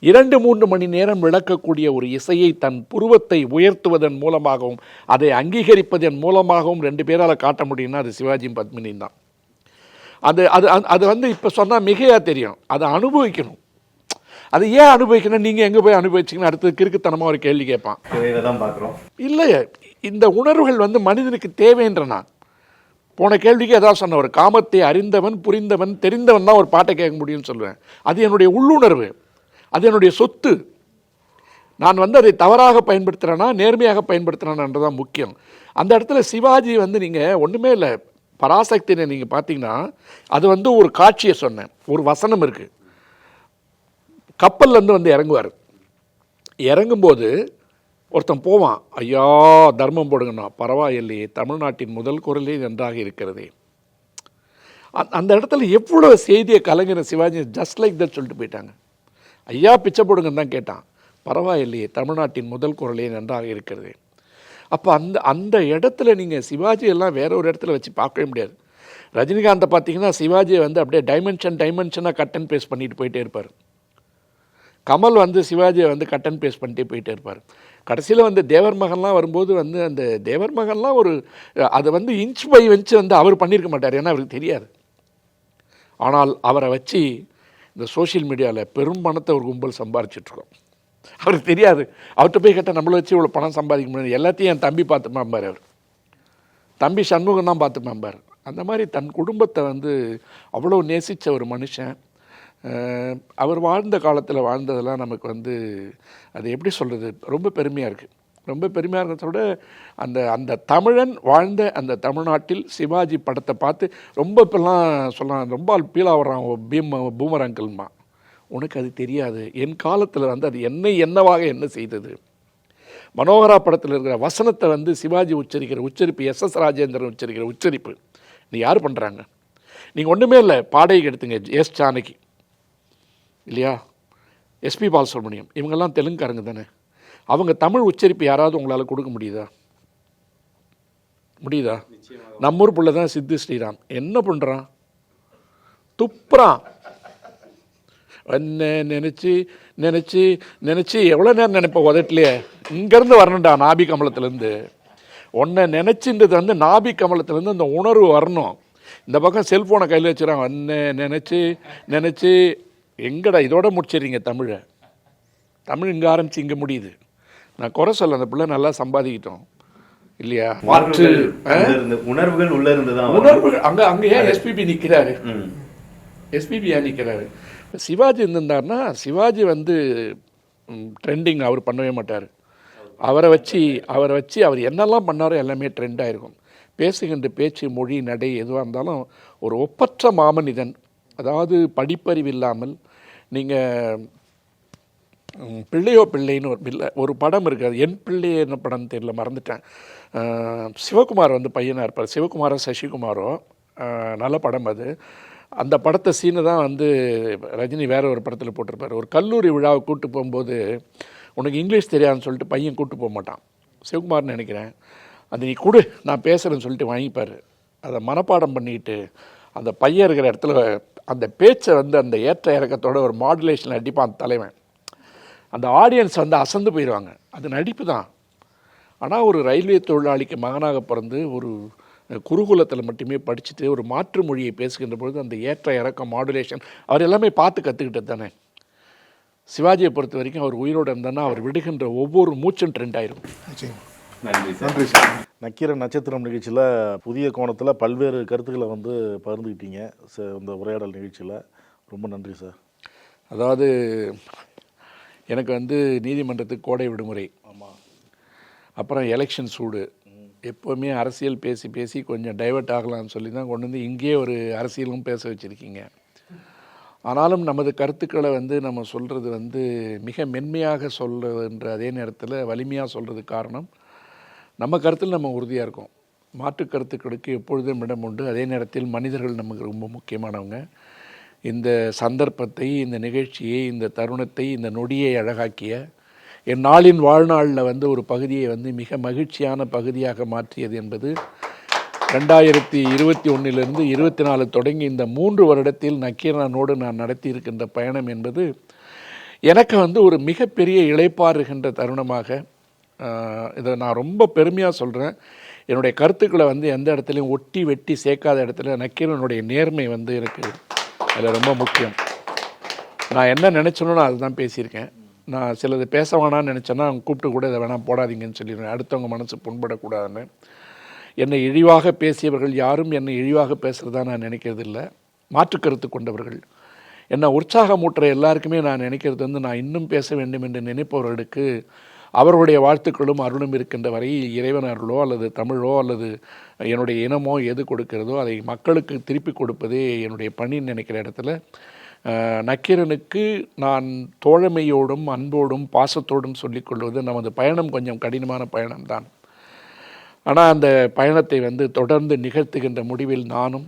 S3: 2-3 மணி நேரம் விளக்கக்கூடிய ஒரு இசையை தன் புருவத்தை உயர்த்துவதன் மூலமாகவும் அதை அங்கீகரிப்பதன் மூலமாகவும் 2 பேரால் காட்ட முடியும்னா அது சிவாஜியும் பத்மினியும் தான். அது அது அது வந்து இப்போ சொன்னால் மிகையாக தெரியும், அதை அனுபவிக்கணும். அது ஏன் அனுபவிக்கணும், நீங்கள் எங்கே போய் அனுபவிச்சிங்கன்னு அடுத்தது கிறுக்குத்தனமாக ஒரு கேள்வி கேட்பான். இல்லையே, இந்த உணர்வுகள் வந்து மனிதனுக்கு தேவைன்ற. நான் போன கேள்விக்கு ஏதாவது சொன்ன, ஒரு காமத்தை அறிந்தவன் புரிந்தவன் தெரிந்தவன் தான் ஒரு பாட்டை கேட்க முடியும்னு சொல்லுவேன். அது என்னுடைய உள்ளுணர்வு, அது என்னுடைய சொத்து. நான் வந்து அதை தவறாக பயன்படுத்துகிறேன்னா நேர்மையாக பயன்படுத்துகிறேன்ன்றதான் முக்கியம். அந்த இடத்துல சிவாஜி வந்து நீங்கள் ஒன்றுமே இல்லை, பராசக்தினை நீங்கள் பார்த்தீங்கன்னா அது வந்து ஒரு காட்சியை சொன்னேன், ஒரு வசனம் இருக்குது. கப்பல்லேருந்து வந்து இறங்குவார், இறங்கும்போது ஒருத்தன் போவான், ஐயா தர்மம் போடுங்கண்ணா, பரவாயில்லையே தமிழ்நாட்டின் முதல் குரலே நன்றாக இருக்கிறதே. அந்த இடத்துல எவ்வளோ செய்தியை கலைஞர் சிவாஜி ஜஸ்ட் லைக் தட் சொல்லிட்டு போயிட்டாங்க. ஐயா பிச்சை போடுங்கன்னு தான் கேட்டான், பரவாயில்லையே தமிழ்நாட்டின் முதல் குரலே நன்றாக இருக்கிறது. அப்போ அந்த இடத்துல நீங்கள் சிவாஜி எல்லாம் வேற ஒரு இடத்துல வச்சு பார்க்கவே முடியாது. ரஜினிகாந்தை பார்த்தீங்கன்னா சிவாஜியை வந்து அப்படியே டைமென்ஷனாக கட் அண்ட் பேஸ்ட் பண்ணிட்டு போயிட்டே இருப்பார். கமல் வந்து சிவாஜியை வந்து கட் அண்ட் பேஸ்ட் பண்ணிட்டே போயிட்டே இருப்பார். கடைசியில் வந்து தேவர் மகன்லாம் வரும்போது வந்து அந்த தேவர் மகன்லாம் ஒரு அதை வந்து இன்ச் பை இன்ச் வந்து அவர் பண்ணியிருக்க மாட்டார், ஏன்னா அவருக்கு தெரியாது. ஆனால் அவரை வச்சு இந்த சோஷியல் மீடியாவில் பெரும் பணத்தை ஒரு கும்பல் சம்பாரிச்சிட்ருக்கோம். அவருக்கு தெரியாது, அவர்கிட்ட போய் கேட்டால் நம்மளை வச்சு இவ்வளோ பணம் சம்பாதிக்க முடியாது, எல்லாத்தையும் என் தம்பி பார்த்துப்பாம்பார், அவர் தம்பி சண்முகம் தான் பார்த்துப்பாம்பார். அந்த மாதிரி தன் குடும்பத்தை வந்து அவ்வளோ நேசித்த ஒரு மனுஷன். அவர் வாழ்ந்த காலத்தில் வாழ்ந்ததெல்லாம் நமக்கு வந்து அது எப்படி சொல்கிறது, ரொம்ப பெருமையாக இருக்குது. ரொம்ப பெருமையாக இருக்கிறத விட அந்த தமிழன் வாழ்ந்த அந்த தமிழ்நாட்டில் சிவாஜி படத்தை பார்த்து ரொம்ப இப்போல்லாம் சொல்லலாம், ரொம்ப பீலாகிறான் பூமர் அங்கிள்மா. உனக்கு அது தெரியாது. என் காலத்தில் வந்து அது என்னவாக என்ன செய்தது. மனோகரா படத்தில் இருக்கிற வசனத்தை வந்து சிவாஜி உச்சரிக்கிற உச்சரிப்பு, SS ராஜேந்திரன் உச்சரிக்கிற உச்சரிப்பு நீ யார் பண்ணுறாங்க? நீங்கள் ஒன்றுமே இல்லை, பாடகி எடுத்துங்க, எஸ் ஜானகி இல்லையா, SP பாலசுப்ரமணியம், இவங்கெல்லாம் தெலுங்குக்காரங்க தானே. அவங்க தமிழ் உச்சரிப்பு யாராவது உங்களால் கொடுக்க முடியுதா? நம்ம ஊர் பிள்ளை தான் சித்து ஸ்ரீராம் என்ன பண்ணுறான்? துப்புறான். நினச்சி நினச்சி நினச்சி எவ்வளோ நேரம் நினைப்ப உதட்டலையே, இங்கேருந்து வரணும்டா நாபி கமலத்துலேருந்து. உன்னை நினச்சின்றது வந்து நாபி கமலத்துலேருந்து அந்த உணர்வு வரணும். இந்த பக்கம் செல்ஃபோனை கையில் வச்சுறாங்க, நினச்சி நினச்சி எங்கடா இதோட முடிச்சிடுறீங்க தமிழை. தமிழ் இங்கே ஆரம்பிச்சு இங்கே முடியுது. நான் குறை சொல்ல, அந்த பிள்ளை நல்லா சம்பாதிக்கிட்டோம் இல்லையா.
S2: உணர்வுகள் உள்ள இருந்துதான்
S3: உணர்வுகள் அங்கே ஏன் எஸ்பிபி நிற்கிறாரு? எஸ்பிபி ஏன் நிற்கிறாரு? சிவாஜி இருந்திருந்தாருன்னா சிவாஜி வந்து ட்ரெண்டிங் அவர் பண்ணவே மாட்டார். அவரை வச்சு அவர் என்னெல்லாம் பண்ணாரோ எல்லாமே ட்ரெண்ட் ஆகிருக்கும். பேசுகின்ற பேச்சு, மொழி, நடை எதுவாக இருந்தாலும் ஒரு ஒப்பற்ற மாமனிதன். அதாவது படிப்பறிவு இல்லாமல் நீங்கள் பிள்ளையோ பிள்ளைன்னு ஒரு படம் இருக்குது, அது என் பிள்ளை என்ன படம்னு தெரியல, மறந்துட்டேன். சிவகுமார் வந்து பையனாக இருப்பார், சிவகுமாரோ சசிகுமாரோ, நல்ல படம் அது. அந்த படத்தை சீனை தான் வந்து ரஜினி வேற ஒரு படத்தில் போட்டிருப்பார். ஒரு கல்லூரி விழாவை கூப்பிட்டு போகும்போது உனக்கு இங்கிலீஷ் தெரியாதுன்னு சொல்லிட்டு பையன் கூப்பிட்டு போக மாட்டான், சிவகுமார்னு நினைக்கிறேன். அது நீ கொடு நான் பேசுகிறேன்னு சொல்லிட்டு வாங்கிப்பார். அதை மனப்பாடம் பண்ணிக்கிட்டு அந்த பையன் இருக்கிற இடத்துல அந்த பேச்சை வந்து அந்த ஏற்ற இறக்கத்தோட ஒரு மாடுலேஷன் அடிப்பான் அந்த தலைவன். அந்த ஆடியன்ஸ் வந்து அசந்து போயிடுவாங்க. அது நடிப்பு தான். ஆனால் ஒரு ரயில்வே தொழிலாளிக்கு மகனாக பிறந்து ஒரு குருகுலத்தில் மட்டுமே படிச்சுட்டு ஒரு மாற்று மொழியை பேசுகின்ற பொழுது அந்த ஏற்ற இறக்கம், மாடுலேஷன் அவர் எல்லாமே பார்த்து கற்றுக்கிட்டது தானே. சிவாஜியை பொறுத்த வரைக்கும் அவர் உயிரோடு இருந்தான்னா அவர் விடுகின்ற ஒவ்வொரு மூச்சும் ட்ரெண்ட் ஆயிரும்.
S4: நன்றி சார்.
S5: நக்கீரன் நட்சத்திரம் நிகழ்ச்சியில் புதிய கோணத்தில் பல்வேறு கருத்துக்களை வந்து பகிர்ந்துக்கிட்டீங்க இந்த உரையாடல் நிகழ்ச்சியில். ரொம்ப நன்றி சார்.
S3: அதாவது எனக்கு வந்து நீதிமன்றத்துக்கு கோடை விடுமுறை, அப்புறம் எலெக்ஷன் சூடு, எப்போவுமே அரசியல் பேசி பேசி கொஞ்சம் டைவெர்ட் ஆகலாம்னு சொல்லி தான் கொண்டு வந்து இங்கேயே ஒரு அரசியலும் பேச வச்சுருக்கீங்க. ஆனாலும் நமது கருத்துக்களை வந்து நம்ம சொல்கிறது வந்து மிக மென்மையாக சொல்லுன்ற அதே நேரத்தில் வலிமையாக சொல்கிறதுக்கு காரணம் நம்ம கருத்தில் நம்ம உறுதியாக இருக்கோம். மாற்று கருத்துக்களுக்கு எப்பொழுதும் இடம் உண்டு. அதே நேரத்தில் மனிதர்கள் நமக்கு ரொம்ப முக்கியமானவங்க. இந்த சந்தர்ப்பத்தை, இந்த நிகழ்ச்சியை, இந்த தருணத்தை, இந்த நொடியை அழகாக்கிய என் நாளின் வாழ்நாளில் வந்து ஒரு பகுதியை வந்து மிக மகிழ்ச்சியான பகுதியாக மாற்றியது என்பது 2021 24 தொடங்கி இந்த 3 வருடத்தில் நக்கீரனோடு நான் நடத்தி இருக்கின்ற பயணம் என்பது எனக்கு வந்து ஒரு மிகப்பெரிய இளைப்பாறுகின்ற தருணமாக, இதை நான் ரொம்ப பெருமையாக சொல்கிறேன். என்னுடைய கருத்துக்களை வந்து எந்த இடத்துலையும் ஒட்டி வெட்டி சேர்க்காத இடத்துல நக்கீரனுடைய நேர்மை வந்து எனக்கு அதில் ரொம்ப முக்கியம். நான் என்ன நினச்சனோ அதுதான் பேசியிருக்கேன். நான் சிலது பேச வேணான்னு நினச்சேன்னா அவங்க கூப்பிட்டு கூட இதை வேணாம் போடாதீங்கன்னு சொல்லிடுவேன், அடுத்தவங்க மனசு புண்படக்கூடாதுன்னு. என்னை இழிவாக பேசியவர்கள் யாரும் என்னை இழிவாக பேசுகிறதா நான் நினைக்கிறது இல்லை. மாற்று கருத்து கொண்டவர்கள், என்னை உற்சாகமூட்டுற எல்லாருக்குமே நான் நினைக்கிறது வந்து நான் இன்னும் பேச வேண்டும் என்று நினைப்பவர்களுக்கு அவர்களுடைய வாழ்த்துக்களும் அருளும் இருக்கின்ற வரை இறைவன் அருளோ அல்லது தமிழோ அல்லது என்னுடைய இனமோ எது கொடுக்கிறதோ அதை மக்களுக்கு திருப்பி கொடுப்பதே என்னுடைய பணின்னு நினைக்கிற இடத்துல நக்கீரனுக்கு நான் தோழமையோடும் அன்போடும் பாசத்தோடும் சொல்லிக்கொள்வது நமது பயணம் கொஞ்சம் கடினமான பயணம்தான். ஆனால் அந்த பயணத்தை வந்து தொடர்ந்து நிகழ்த்துகின்ற முடிவில் நானும்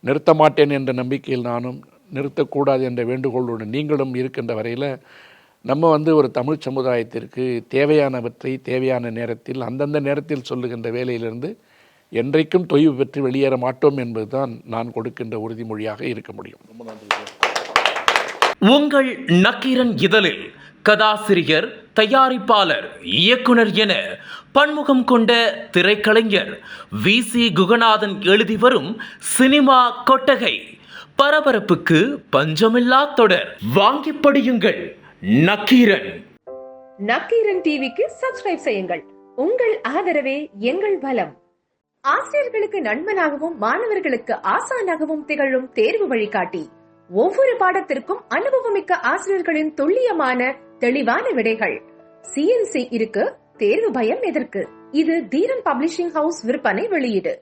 S3: நிறுத்த மாட்டேன் என்ற நம்பிக்கையில் நானும், நிறுத்தக்கூடாது என்ற வேண்டுகோளோடு நீங்களும் இருக்கின்ற வரையில் நம்ம வந்து ஒரு தமிழ் சமுதாயத்திற்கு தேவையானவற்றை தேவையான நேரத்தில் அந்தந்த நேரத்தில் சொல்லுகின்ற வேலையிலிருந்து என்றைக்கும் தொய்வு பெற்று வெளியேற மாட்டோம் என்பதுதான் நான் கொடுக்கின்ற உறுதிமொழியாக இருக்க முடியும். ரொம்ப நன்றி.
S6: உங்கள் நக்கீரன் இதழில் கதாசிரியர், தயாரிப்பாளர், இயக்குனர் என பன்முகம் கொண்ட திரைக்கலைஞர் VC குகநாதன் எழுதி வரும் சினிமா கொட்டகை பரபரப்புக்கு பஞ்சமில்லா தொடர். வாங்கி படியுங்கள் நக்கீரன்.
S7: நக்கீரன் டிவிக்கு சப்ஸ்கிரைப் செய்யுங்கள். உங்கள் ஆதரவே எங்கள் பலம். ஆசிரியர்களுக்கு நண்பனாகவும் மாணவர்களுக்கு ஆசானாகவும் திகழும் தேர்வு வழிகாட்டி. ஒவ்வொரு பாடத்திற்கும் அனுபவமிக்க ஆசிரியர்களின் துல்லியமான தெளிவான விடைகள். CNC இருக்கு, தேர்வு பயம் எதற்கு? இது தீரன் பப்ளிஷிங் ஹவுஸ் விற்பனை வெளியீடு.